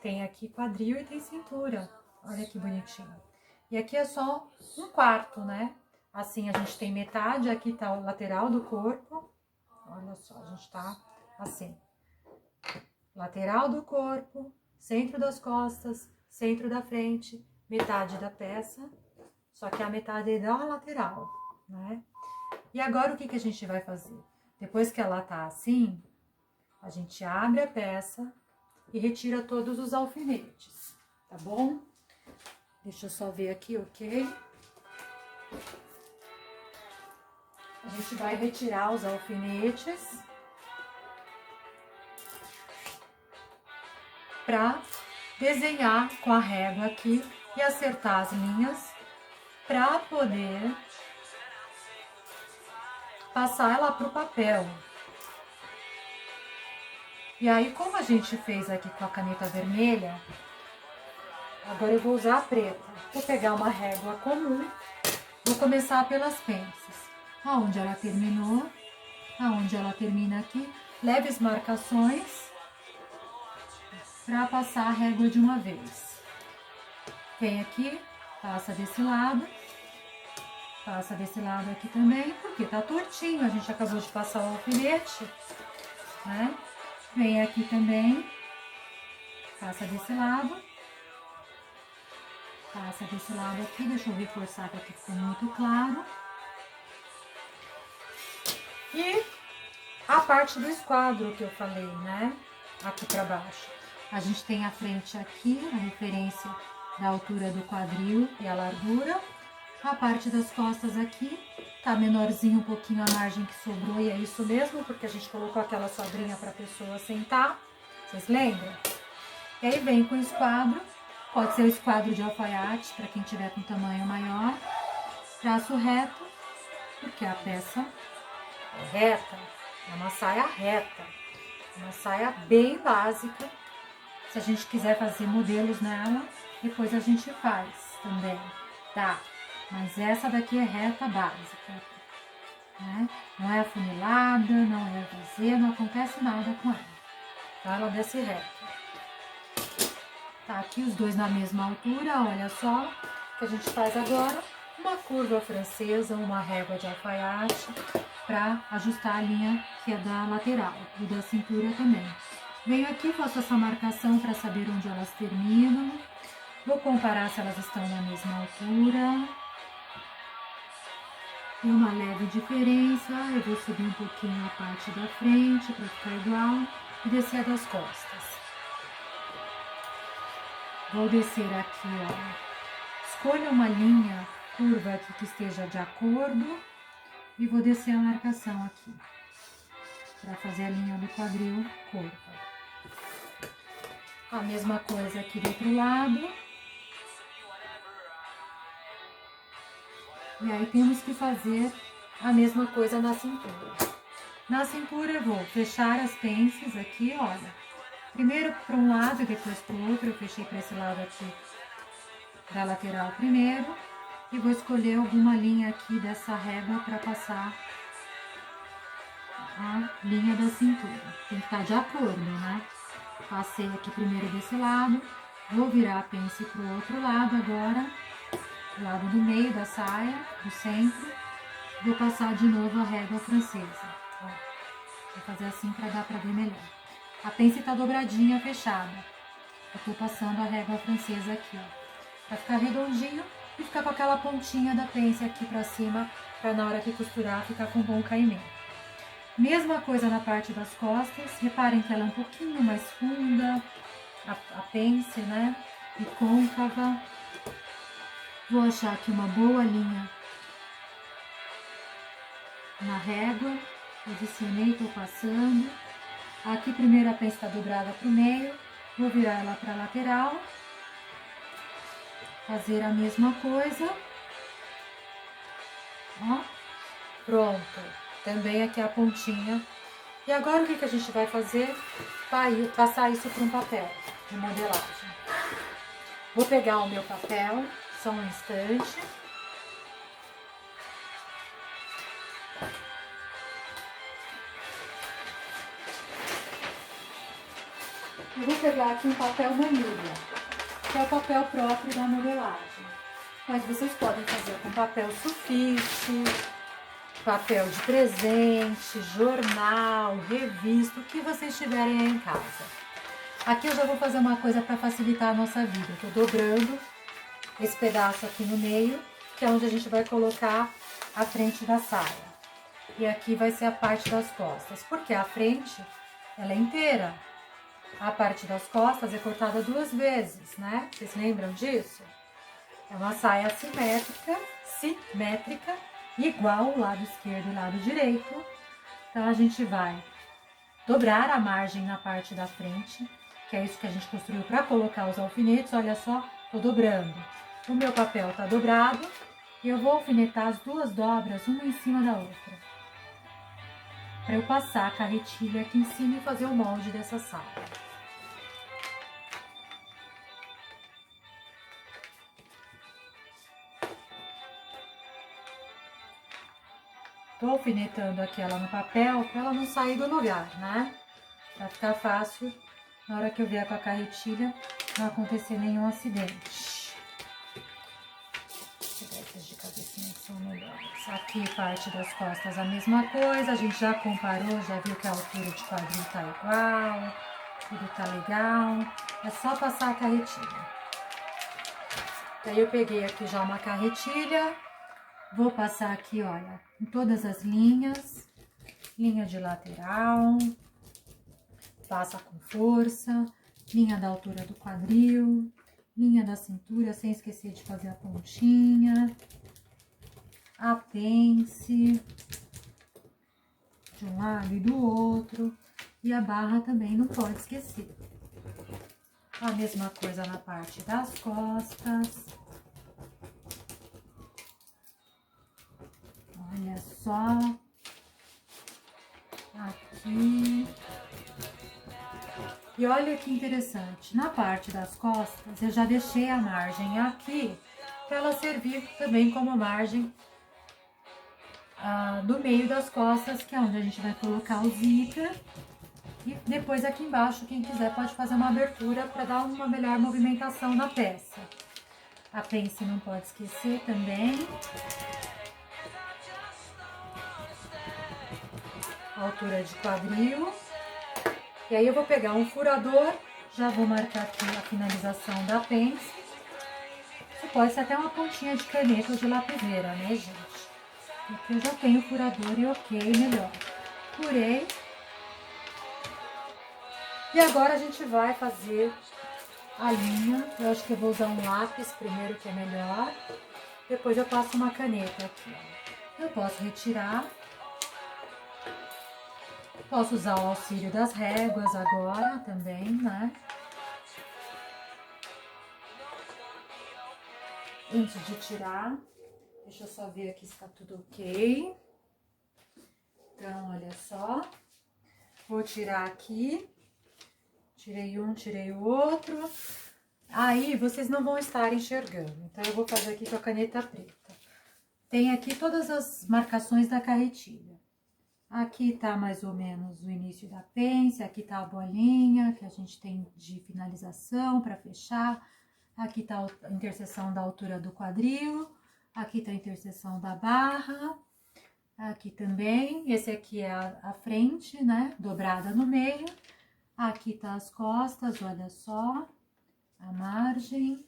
Tem aqui quadril e tem cintura, olha que bonitinho. E aqui é só 1/4, né? Assim a gente tem metade, aqui tá o lateral do corpo. Olha só, a gente tá assim. Lateral do corpo, centro das costas, centro da frente, metade da peça. Só que a metade é da lateral, né? E agora o que que a gente vai fazer? Depois que ela tá assim, a gente abre a peça e retira todos os alfinetes, tá bom? Deixa eu só ver aqui, ok? A gente vai retirar os alfinetes para desenhar com a régua aqui e acertar as linhas para poder passar ela pro papel. E aí, como a gente fez aqui com a caneta vermelha, agora eu vou usar a preta. Vou pegar uma régua comum, vou começar pelas pences. Aonde ela terminou, aonde ela termina aqui, leves marcações para passar a régua de uma vez. Vem aqui, passa desse lado aqui também, porque tá tortinho, a gente acabou de passar o alfinete, né? Vem aqui também, passa desse lado aqui, deixa eu reforçar que aqui ficou muito claro. E a parte do esquadro que eu falei, né? Aqui pra baixo. A gente tem a frente aqui, a referência da altura do quadril e a largura. A parte das costas aqui, tá menorzinho um pouquinho a margem que sobrou, e é isso mesmo, porque a gente colocou aquela sobrinha pra pessoa sentar. Vocês lembram? E aí vem com o esquadro, pode ser o esquadro de alfaiate, para quem tiver com tamanho maior. Traço reto, porque a peça é reta, é uma saia reta, uma saia bem básica. Se a gente quiser fazer modelos nela, depois a gente faz também, tá? Mas essa daqui é reta básica, né? Não é afunilada, não é vazia, não acontece nada com ela. Tá? Ela desce reta. Tá aqui os dois na mesma altura, olha só. O que a gente faz agora? Uma curva francesa, uma régua de alfaiate, para ajustar a linha que é da lateral e da cintura também. Venho aqui, faço essa marcação para saber onde elas terminam. Vou comparar se elas estão na mesma altura. Tem uma leve diferença, eu vou subir um pouquinho a parte da frente para ficar igual e descer a das costas. Vou descer aqui, ó. Escolha uma linha curva aqui que esteja de acordo e vou descer a marcação aqui para fazer a linha do quadril curva. A mesma coisa aqui do outro lado. E aí temos que fazer a mesma coisa na cintura. Na cintura eu vou fechar as pences aqui, olha. Primeiro para um lado e depois para o outro. Eu fechei para esse lado aqui da lateral primeiro. E vou escolher alguma linha aqui dessa régua para passar a linha da cintura. Tem que estar de acordo, né? Passei aqui primeiro desse lado. Vou virar a pence para o outro lado agora. Do lado do meio da saia, do centro. Vou passar de novo a régua francesa. Ó, vou fazer assim para dar para ver melhor. A pence está dobradinha, fechada. Eu tô passando a régua francesa aqui, ó. Pra ficar redondinho e ficar com aquela pontinha da pence aqui pra cima, pra na hora que costurar ficar com bom caimento. Mesma coisa na parte das costas. Reparem que ela é um pouquinho mais funda, a pence, né? E côncava. Vou achar aqui uma boa linha na régua. Posicionei, tô passando. Aqui primeiro a pence está dobrada para o meio, vou virar ela para a lateral, fazer a mesma coisa, ó, pronto, também aqui a pontinha. E agora o que a gente vai fazer? Passar isso para um papel de modelagem. Vou pegar o meu papel, só um instante. Eu vou pegar aqui um papel manilha, que é o papel próprio da modelagem. Mas vocês podem fazer com papel sulfite, papel de presente, jornal, revista, o que vocês tiverem aí em casa. Aqui eu já vou fazer uma coisa para facilitar a nossa vida. Eu tô dobrando esse pedaço aqui no meio, que é onde a gente vai colocar a frente da saia. E aqui vai ser a parte das costas, porque a frente, ela é inteira. A parte das costas é cortada 2 vezes, né? Vocês lembram disso? É uma saia simétrica, igual o lado esquerdo e o lado direito. Então, a gente vai dobrar a margem na parte da frente, que é isso que a gente construiu para colocar os alfinetes. Olha só, tô dobrando. O meu papel tá dobrado e eu vou alfinetar as 2 dobras, uma em cima da outra, para eu passar a carretilha aqui em cima e fazer o molde dessa saia. Tô alfinetando aqui ela no papel para ela não sair do lugar, né? Pra ficar fácil na hora que eu vier com a carretilha não acontecer nenhum acidente. Vou pegar essas de cabecinha que são melhores. Aqui parte das costas a mesma coisa, a gente já comparou, já viu que a altura de quadril tá igual, tudo tá legal. É só passar a carretilha. Daí eu peguei aqui já uma carretilha. Vou passar aqui, olha, em todas as linhas, linha de lateral, passa com força, linha da altura do quadril, linha da cintura, sem esquecer de fazer a pontinha, a pence, de um lado e do outro, e a barra também não pode esquecer. A mesma coisa na parte das costas. Olha só, aqui. E olha que interessante, na parte das costas eu já deixei a margem aqui para ela servir também como margem do meio das costas, que é onde a gente vai colocar o zíper. E depois aqui embaixo, quem quiser pode fazer uma abertura para dar uma melhor movimentação na peça. A pence não pode esquecer também. Altura de quadril. E aí eu vou pegar um furador, já vou marcar aqui a finalização da pence. Isso pode ser até uma pontinha de caneta ou de lapiseira, né, gente? Aqui eu já tenho furador e ok, melhor. Furei. E agora a gente vai fazer a linha. Eu acho que eu vou usar um lápis primeiro, que é melhor. Depois eu passo uma caneta aqui, ó. Eu posso retirar. Posso usar o auxílio das réguas agora também, né? Antes de tirar, deixa eu só ver aqui se tá tudo ok. Então, olha só. Vou tirar aqui. Tirei um, tirei o outro. Aí, vocês não vão estar enxergando. Então, eu vou fazer aqui com a caneta preta. Tem aqui todas as marcações da carretilha. Aqui tá mais ou menos o início da pence, aqui tá a bolinha que a gente tem de finalização para fechar. Aqui tá a interseção da altura do quadril, aqui tá a interseção da barra, aqui também. Esse aqui é a frente, né, dobrada no meio. Aqui tá as costas, olha só, a margem.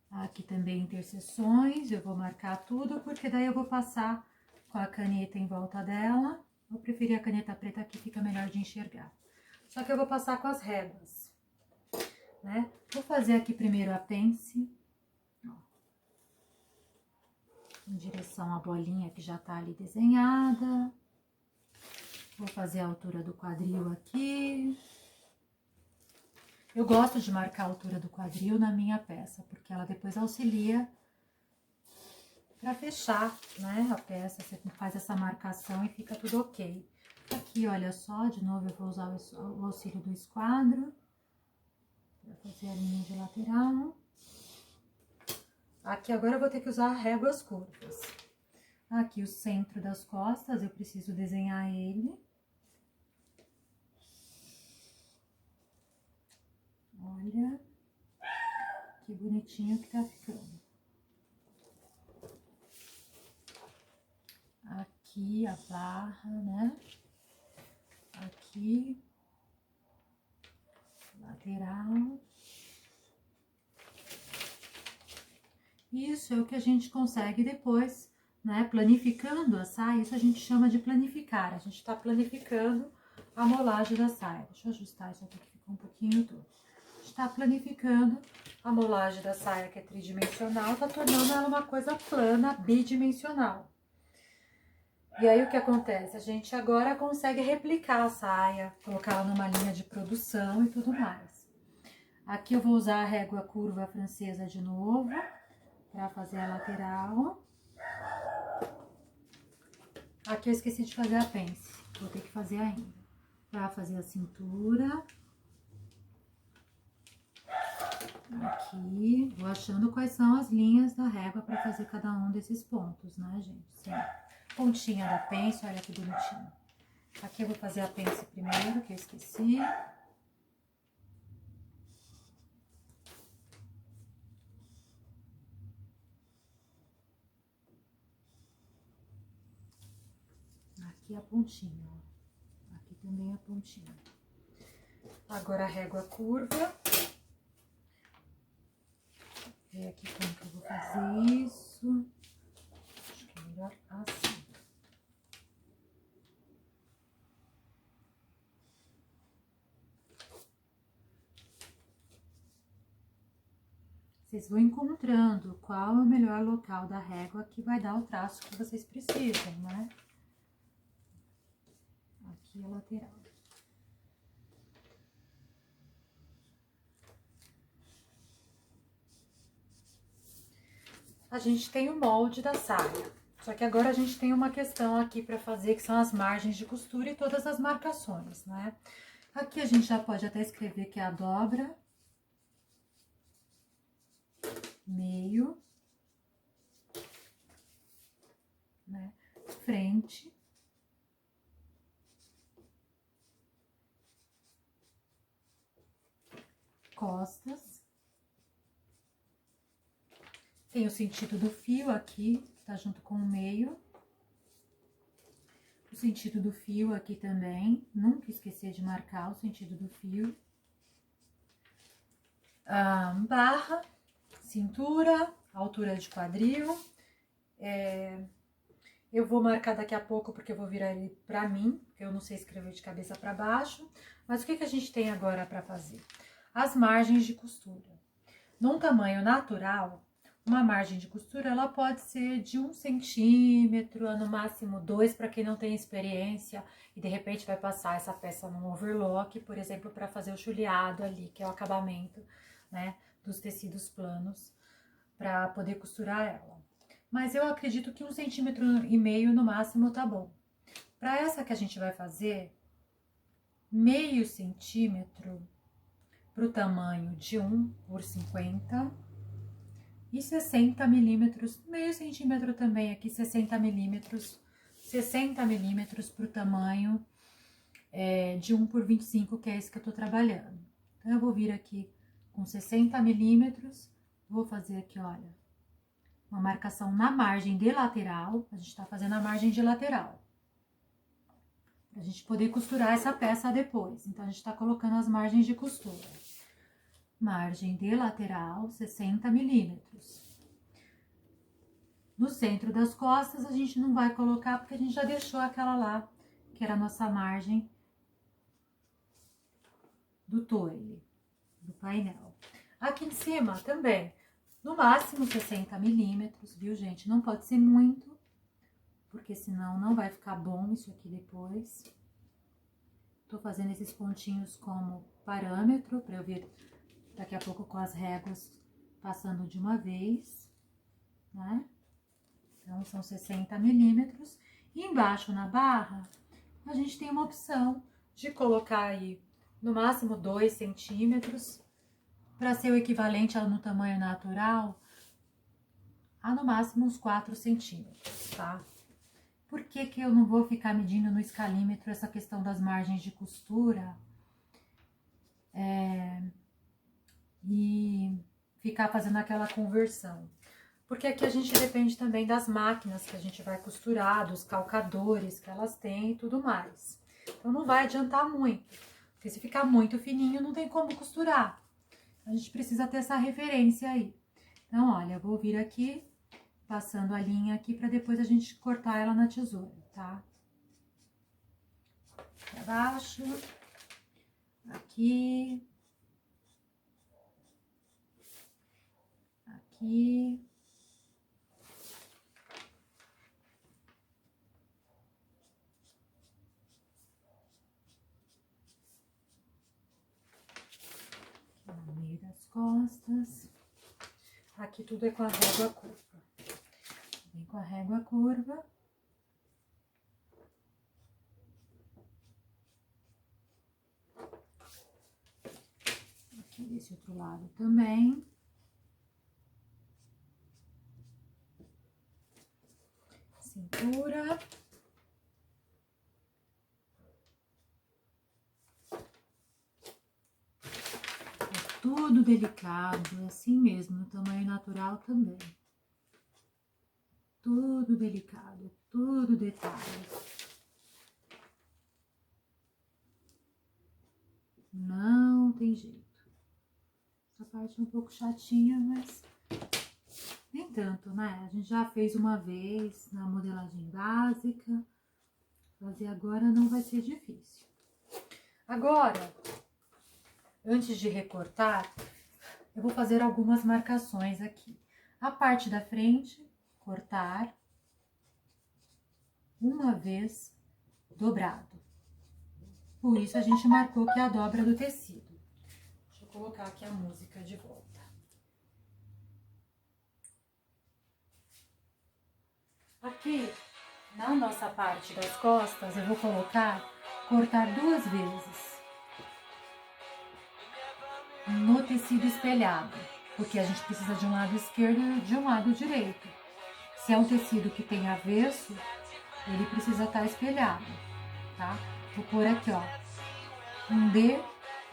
Aqui também interseções, eu vou marcar tudo, porque daí eu vou passar com a caneta em volta dela. Eu preferi a caneta preta aqui, fica melhor de enxergar. Só que eu vou passar com as réguas, né? Vou fazer aqui primeiro a pence, ó, em direção à bolinha que já tá ali desenhada. Vou fazer a altura do quadril aqui. Eu gosto de marcar a altura do quadril na minha peça, porque ela depois auxilia para fechar, né, a peça. Você faz essa marcação e fica tudo ok. Aqui, olha só, de novo eu vou usar o auxílio do esquadro para fazer a linha de lateral. Aqui agora eu vou ter que usar réguas curvas. Aqui o centro das costas, eu preciso desenhar ele. Olha que bonitinho que tá ficando. Aqui a barra, né? Aqui, lateral. Isso é o que a gente consegue depois, né? Planificando a saia, isso a gente chama de planificar. A gente tá planificando a molagem da saia. Deixa eu ajustar isso aqui que ficou um pouquinho duro. A gente tá planificando a molagem da saia, que é tridimensional, tá tornando ela uma coisa plana, bidimensional. E aí, o que acontece? A gente agora consegue replicar a saia, colocá-la numa linha de produção e tudo mais. Aqui eu vou usar a régua curva francesa de novo, para fazer a lateral. Aqui eu esqueci de fazer a pence, vou ter que fazer ainda. Para fazer a cintura. Aqui, vou achando quais são as linhas da régua para fazer cada um desses pontos, né, gente? Sim. Pontinha da pence, olha que bonitinho. Aqui eu vou fazer a pence primeiro, que eu esqueci. Aqui a pontinha, ó. Aqui também a pontinha. Agora a régua curva. Ver aqui como que eu vou fazer isso. Acho que é melhor assim. Vocês vão encontrando qual é o melhor local da régua que vai dar o traço que vocês precisam, né? Aqui a lateral. A gente tem o molde da saia, só que agora a gente tem uma questão aqui para fazer, que são as margens de costura e todas as marcações, né? Aqui a gente já pode até escrever que é a dobra, meio, né? Frente, costas. Tem o sentido do fio aqui, que tá junto com o meio. O sentido do fio aqui também, nunca esquecer de marcar o sentido do fio. Barra, cintura, altura de quadril. Eu vou marcar daqui a pouco porque eu vou virar ele pra mim, porque eu não sei escrever de cabeça pra baixo. Mas o que que a gente tem agora pra fazer? as margens de costura. Num tamanho natural, uma margem de costura ela pode ser de 1 centímetro, no máximo 2, para quem não tem experiência e de repente vai passar essa peça num overlock, por exemplo, para fazer o chuleado ali, que é o acabamento, né, dos tecidos planos, para poder costurar ela. Mas eu acredito que 1,5 centímetro no máximo tá bom. Para essa que a gente vai fazer, meio centímetro para o tamanho de 1 por 50 e 60 milímetros, meio centímetro também aqui, 60 milímetros para o tamanho de 1 por 25, que é esse que eu tô trabalhando. Então, eu vou vir aqui com 60 milímetros, vou fazer aqui, olha, uma marcação na margem de lateral, a gente tá fazendo a margem de lateral, pra gente poder costurar essa peça depois. Então, a gente tá colocando as margens de costura. Margem de lateral, 60 milímetros. No centro das costas, a gente não vai colocar, porque a gente já deixou aquela lá, que era a nossa margem do toile, do painel. Aqui em cima também, no máximo 60 milímetros, viu, gente? Não pode ser muito, porque senão não vai ficar bom isso aqui depois. Tô fazendo esses pontinhos como parâmetro, para eu ver daqui a pouco com as réguas passando de uma vez, né? Então, são 60 milímetros. E embaixo na barra, a gente tem uma opção de colocar aí no máximo 2 centímetros, para ser o equivalente ao no tamanho natural, a no máximo uns 4 centímetros, tá? Por que que eu não vou ficar medindo no escalímetro essa questão das margens de costura? E ficar fazendo aquela conversão. Porque aqui a gente depende também das máquinas que a gente vai costurar, dos calcadores que elas têm e tudo mais. Então, não vai adiantar muito, porque se ficar muito fininho, não tem como costurar. A gente precisa ter essa referência aí. Então, olha, eu vou vir aqui, passando a linha aqui, para depois a gente cortar ela na tesoura, tá? Aqui abaixo, aqui, aqui. No meio das costas. Aqui tudo é com a régua curva. Vem com a régua curva. Aqui desse outro lado também. Cintura. É tudo delicado, assim mesmo, no tamanho natural também. Tudo delicado, tudo detalhe. Não tem jeito. Essa parte é um pouco chatinha, mas nem tanto, né? A gente já fez uma vez na modelagem básica. Fazer agora não vai ser difícil. Agora, antes de recortar, eu vou fazer algumas marcações aqui. A parte da frente, cortar uma vez dobrado. Por isso a gente marcou que é a dobra do tecido. Deixa eu colocar aqui a música de volta. Aqui, na nossa parte das costas, eu vou cortar 2 vezes no tecido espelhado, porque a gente precisa de um lado esquerdo e de um lado direito. Se é um tecido que tem avesso, ele precisa estar espelhado, tá? Vou pôr aqui, ó, um D,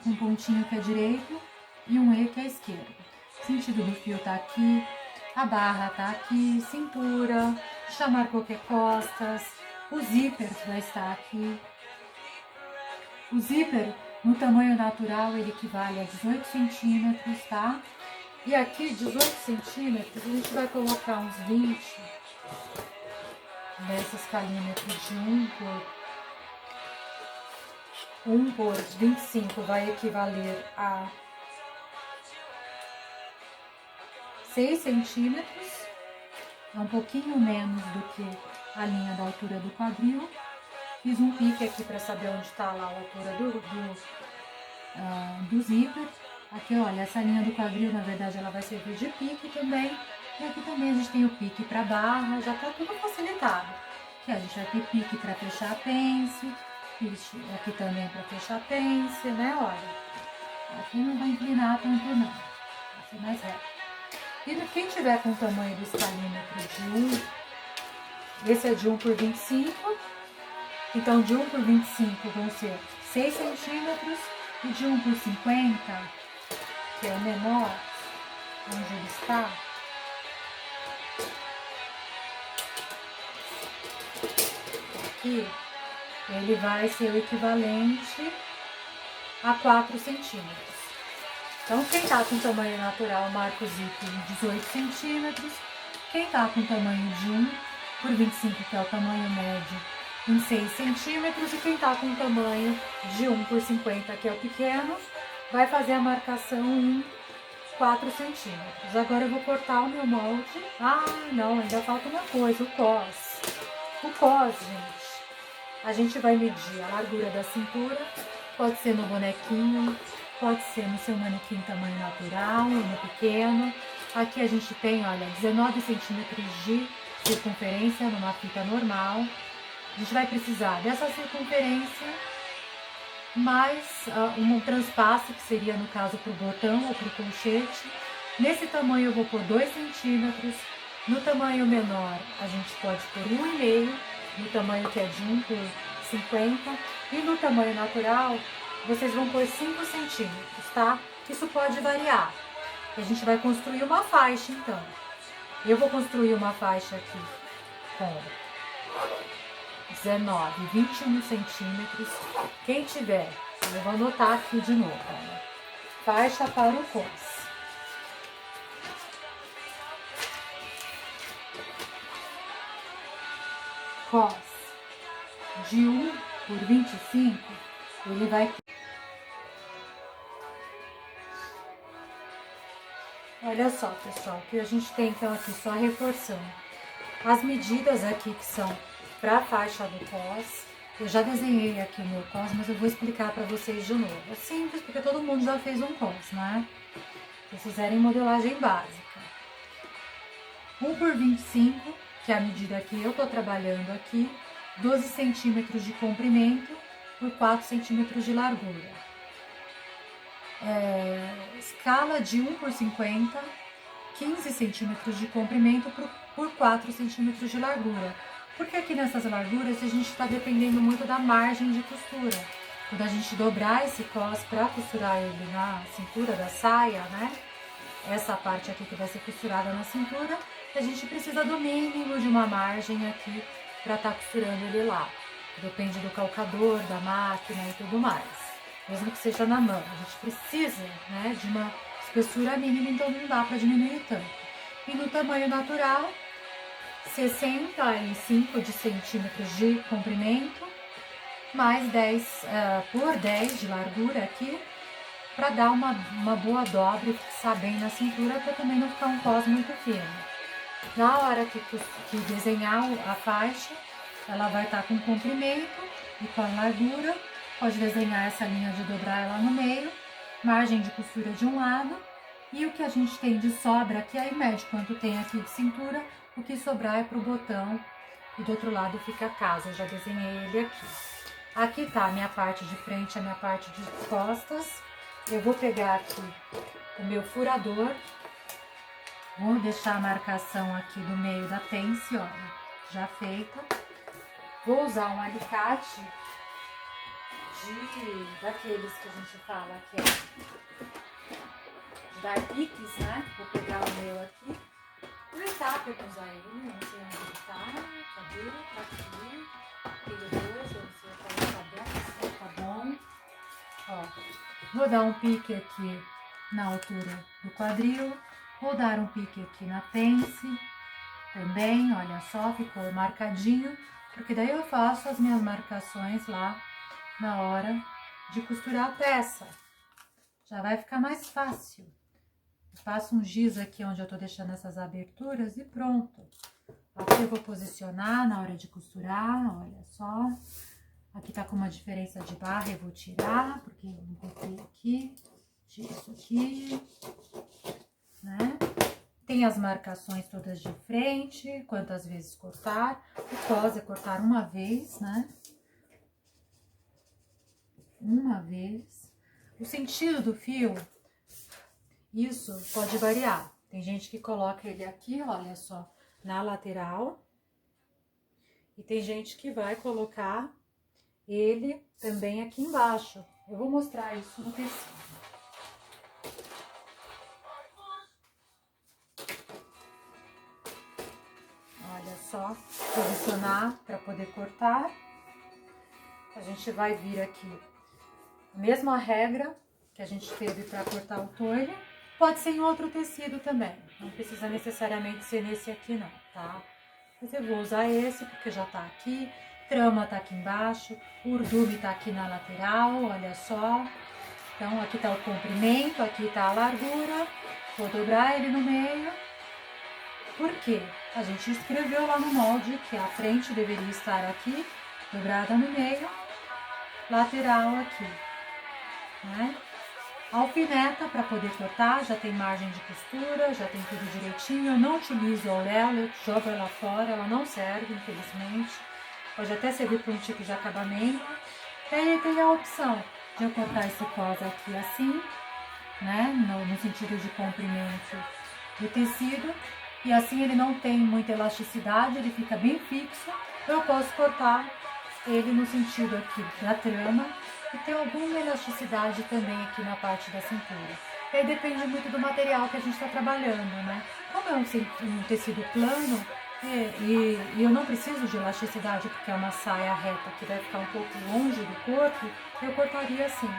um pontinho que é direito e um E que é esquerdo. O sentido do fio tá aqui, a barra tá aqui, cintura, já marcou que é costas, o zíper vai estar aqui. O zíper, no tamanho natural, ele equivale a 18 centímetros, tá? E aqui, 18 centímetros, a gente vai colocar uns 20 nesse escalímetro de 1 por 25, vai equivaler a 6 centímetros, é um pouquinho menos do que a linha da altura do quadril. Fiz um pique aqui para saber onde está lá a altura do zíper. Aqui, olha, essa linha do quadril, na verdade, ela vai servir de pique também. E aqui também a gente tem o pique para barra, já tá tudo facilitado. Aqui a gente vai ter pique para fechar a pence, aqui também para fechar a pence, né? Olha, aqui não vai inclinar tanto não, vai ser mais reto. E quem tiver com o tamanho do escalímetro de 1, esse é de 1 por 25, então de 1 por 25 vão ser 6 centímetros, e de 1 por 50, que é o menor, onde ele está, aqui, ele vai ser o equivalente a 4 centímetros. Então, quem está com tamanho natural, marca o zíper em 18 centímetros. Quem está com tamanho de 1 por 25, que é o tamanho médio, em 6 centímetros. E quem está com tamanho de 1 por 50, que é o pequeno, vai fazer a marcação em 4 centímetros. Agora eu vou cortar o meu molde. Ah, não, ainda falta uma coisa, o cos. O cos, gente, a gente vai medir a largura da cintura, pode ser no bonequinho, pode ser no seu manequim tamanho natural, no pequeno. Aqui a gente tem, olha, 19 centímetros de circunferência numa fita normal. A gente vai precisar dessa circunferência, mais um transpasse, que seria no caso para o botão ou para o colchete. Nesse tamanho eu vou pôr 2 centímetros. No tamanho menor a gente pode pôr 1,5, no tamanho que é de 1 por 50. E no tamanho natural vocês vão pôr 5 centímetros, tá? Isso pode variar. A gente vai construir uma faixa, então. Eu vou construir uma faixa aqui com 19, 21 centímetros. Quem tiver, eu vou anotar aqui de novo, olha. Faixa para o cos. Cos de 1 por 25, ele vai... Olha só, pessoal, que a gente tem então aqui, só reforçando. As medidas aqui que são para a faixa do cos, eu já desenhei aqui o meu cos, mas eu vou explicar para vocês de novo. É simples, porque todo mundo já fez um cos, né? Se fizerem modelagem básica. 1 por 25, que é a medida que eu tô trabalhando aqui, 12 centímetros de comprimento por 4 centímetros de largura. Escala de 1 por 50, 15 centímetros de comprimento por 4 centímetros de largura. Porque aqui nessas larguras a gente está dependendo muito da margem de costura. Quando a gente dobrar esse cos para costurar ele na cintura da saia, né? Essa parte aqui que vai ser costurada na cintura, a gente precisa do mínimo de uma margem aqui para estar costurando ele lá. Depende do calcador, da máquina e tudo mais. Mesmo que seja na mão, a gente precisa, né, de uma espessura mínima, então não dá para diminuir tanto. E no tamanho natural, 65 centímetros de comprimento, mais 10 por 10 de largura aqui, para dar uma boa dobra e fixar bem na cintura, para também não ficar um cos muito fino. Na hora que desenhar a faixa, ela vai estar com comprimento e com a largura. Pode desenhar essa linha de dobrar ela no meio, margem de costura de um lado, e o que a gente tem de sobra aqui, aí mede quanto tem aqui de cintura, o que sobrar é pro botão, e do outro lado fica a casa, eu já desenhei ele aqui. Aqui tá a minha parte de frente, a minha parte de costas. Eu vou pegar aqui o meu furador, vou deixar a marcação aqui do meio da pence, olha, já feita. Vou usar um alicate daqueles que a gente fala que é de dar piques, né? Vou pegar o meu aqui. Aproveitar para eu usar ele, não sei onde ele tá. Cadê? Tá aqui. Ele dois, eu não sei qual tá bom, se tá bom. Ó, vou dar um pique aqui na altura do quadril. Vou dar um pique aqui na pence. Também, olha só, ficou marcadinho. Porque daí eu faço as minhas marcações lá na hora de costurar a peça. Já vai ficar mais fácil. Passo um giz aqui onde eu tô deixando essas aberturas e pronto. Aqui eu vou posicionar na hora de costurar, olha só. Aqui tá com uma diferença de barra, eu vou tirar, porque eu não botei aqui. Tiro isso aqui, né? Tem as marcações todas de frente, quantas vezes cortar. O cos é cortar uma vez, né? Uma vez. O sentido do fio, isso pode variar. Tem gente que coloca ele aqui, olha só, na lateral. E tem gente que vai colocar ele também aqui embaixo. Eu vou mostrar isso no tecido. Olha só, posicionar para poder cortar. A gente vai vir aqui. A mesma regra que a gente teve para cortar o toile, pode ser em outro tecido também. Não precisa necessariamente ser nesse aqui não, tá? Mas eu vou usar esse porque já tá aqui. Trama tá aqui embaixo, o urdume tá aqui na lateral, olha só. Então aqui tá o comprimento, aqui tá a largura. Vou dobrar ele no meio. Por quê? A gente escreveu lá no molde que a frente deveria estar aqui, dobrada no meio, lateral aqui, né? Alfineta para poder cortar, já tem margem de costura, já tem tudo direitinho. Eu não utilizo a auréola, eu jogo ela fora, ela não serve, infelizmente. Pode até servir para um tipo de acabamento. E aí tem a opção de eu cortar esse cos aqui assim, né? No sentido de comprimento do tecido. E assim ele não tem muita elasticidade, ele fica bem fixo. Eu posso cortar ele no sentido aqui da trama e ter alguma elasticidade também aqui na parte da cintura. E aí depende muito do material que a gente está trabalhando, né? Como é um tecido plano e eu não preciso de elasticidade porque é uma saia reta que vai ficar um pouco longe do corpo, eu cortaria assim.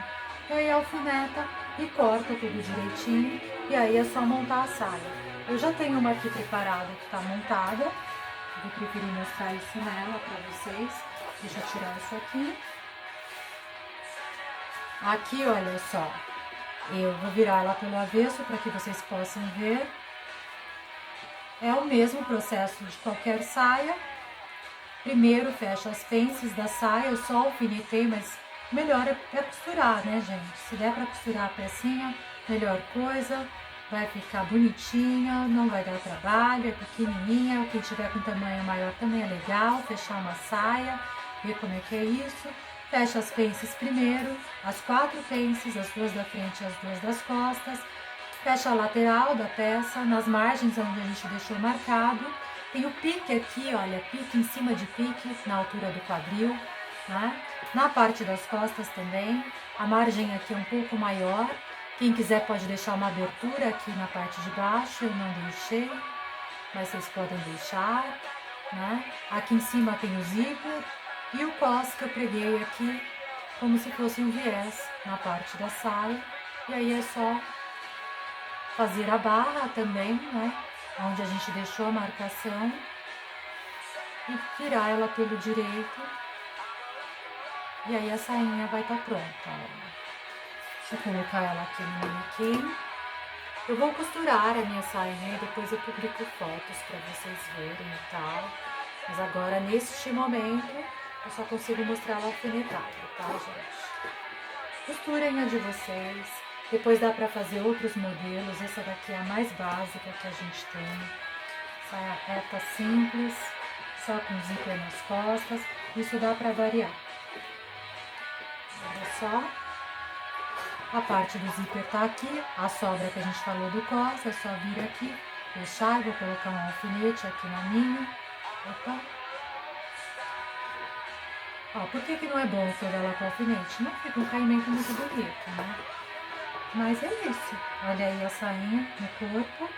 E aí alfineta e corta tudo direitinho e aí é só montar a saia. Eu já tenho uma aqui preparada que está montada. Eu vou preferir mostrar isso nela para vocês. Deixa eu tirar isso aqui. Aqui, olha só. Eu vou virar ela pelo avesso para que vocês possam ver. É o mesmo processo de qualquer saia. Primeiro fecho as pences da saia. Eu só alfinetei, mas melhor é costurar, né, gente? Se der para costurar a pecinha, melhor coisa. Vai ficar bonitinha, não vai dar trabalho, é pequenininha. Quem tiver com tamanho maior também é legal. Fechar uma saia, ver como é que é isso. Fecha as pences primeiro, as 4 pences, as 2 da frente e as 2 das costas. Fecha a lateral da peça, nas margens onde a gente deixou marcado. Tem o pique aqui, olha, pique em cima de pique, na altura do quadril, né? Na parte das costas também, a margem aqui é um pouco maior. Quem quiser pode deixar uma abertura aqui na parte de baixo, eu não deixei, mas vocês podem deixar, né? Aqui em cima tem o zíper e o cos que eu preguei aqui como se fosse um viés na parte da saia. E aí é só fazer a barra também, né? Onde a gente deixou a marcação e virar ela pelo direito. E aí a sainha vai estar pronta, ó. Deixa eu colocar ela aqui no manequim. Eu vou costurar a minha sainha e depois eu publico fotos para vocês verem e tal. Mas agora, neste momento, eu só consigo mostrar ela alfinetada, tá, gente? Costurem a de vocês. Depois dá para fazer outros modelos. Essa daqui é a mais básica que a gente tem. Saia reta simples, só com zíper nas costas. Isso dá para variar. Olha só. A parte do zíper tá aqui, a sobra que a gente falou do cos, é só vir aqui, fechar, vou colocar um alfinete aqui na minha. Opa! Ó, por que não é bom pegar ela com alfinete? Não fica um caimento muito bonito, né? Mas é isso. Olha aí a sainha no corpo.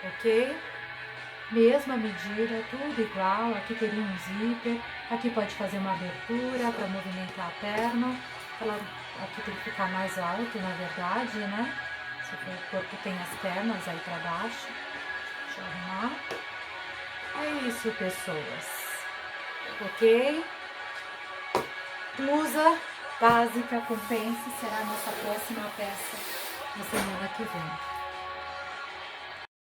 Ok? Mesma medida, tudo igual. Aqui teria um zíper. Aqui pode fazer uma abertura para movimentar a perna. Aqui tem que ficar mais alto, na verdade, né? O corpo tem as pernas aí para baixo. Deixa eu arrumar. É isso, pessoas. Ok? Blusa básica com pence será a nossa próxima peça na semana que vem.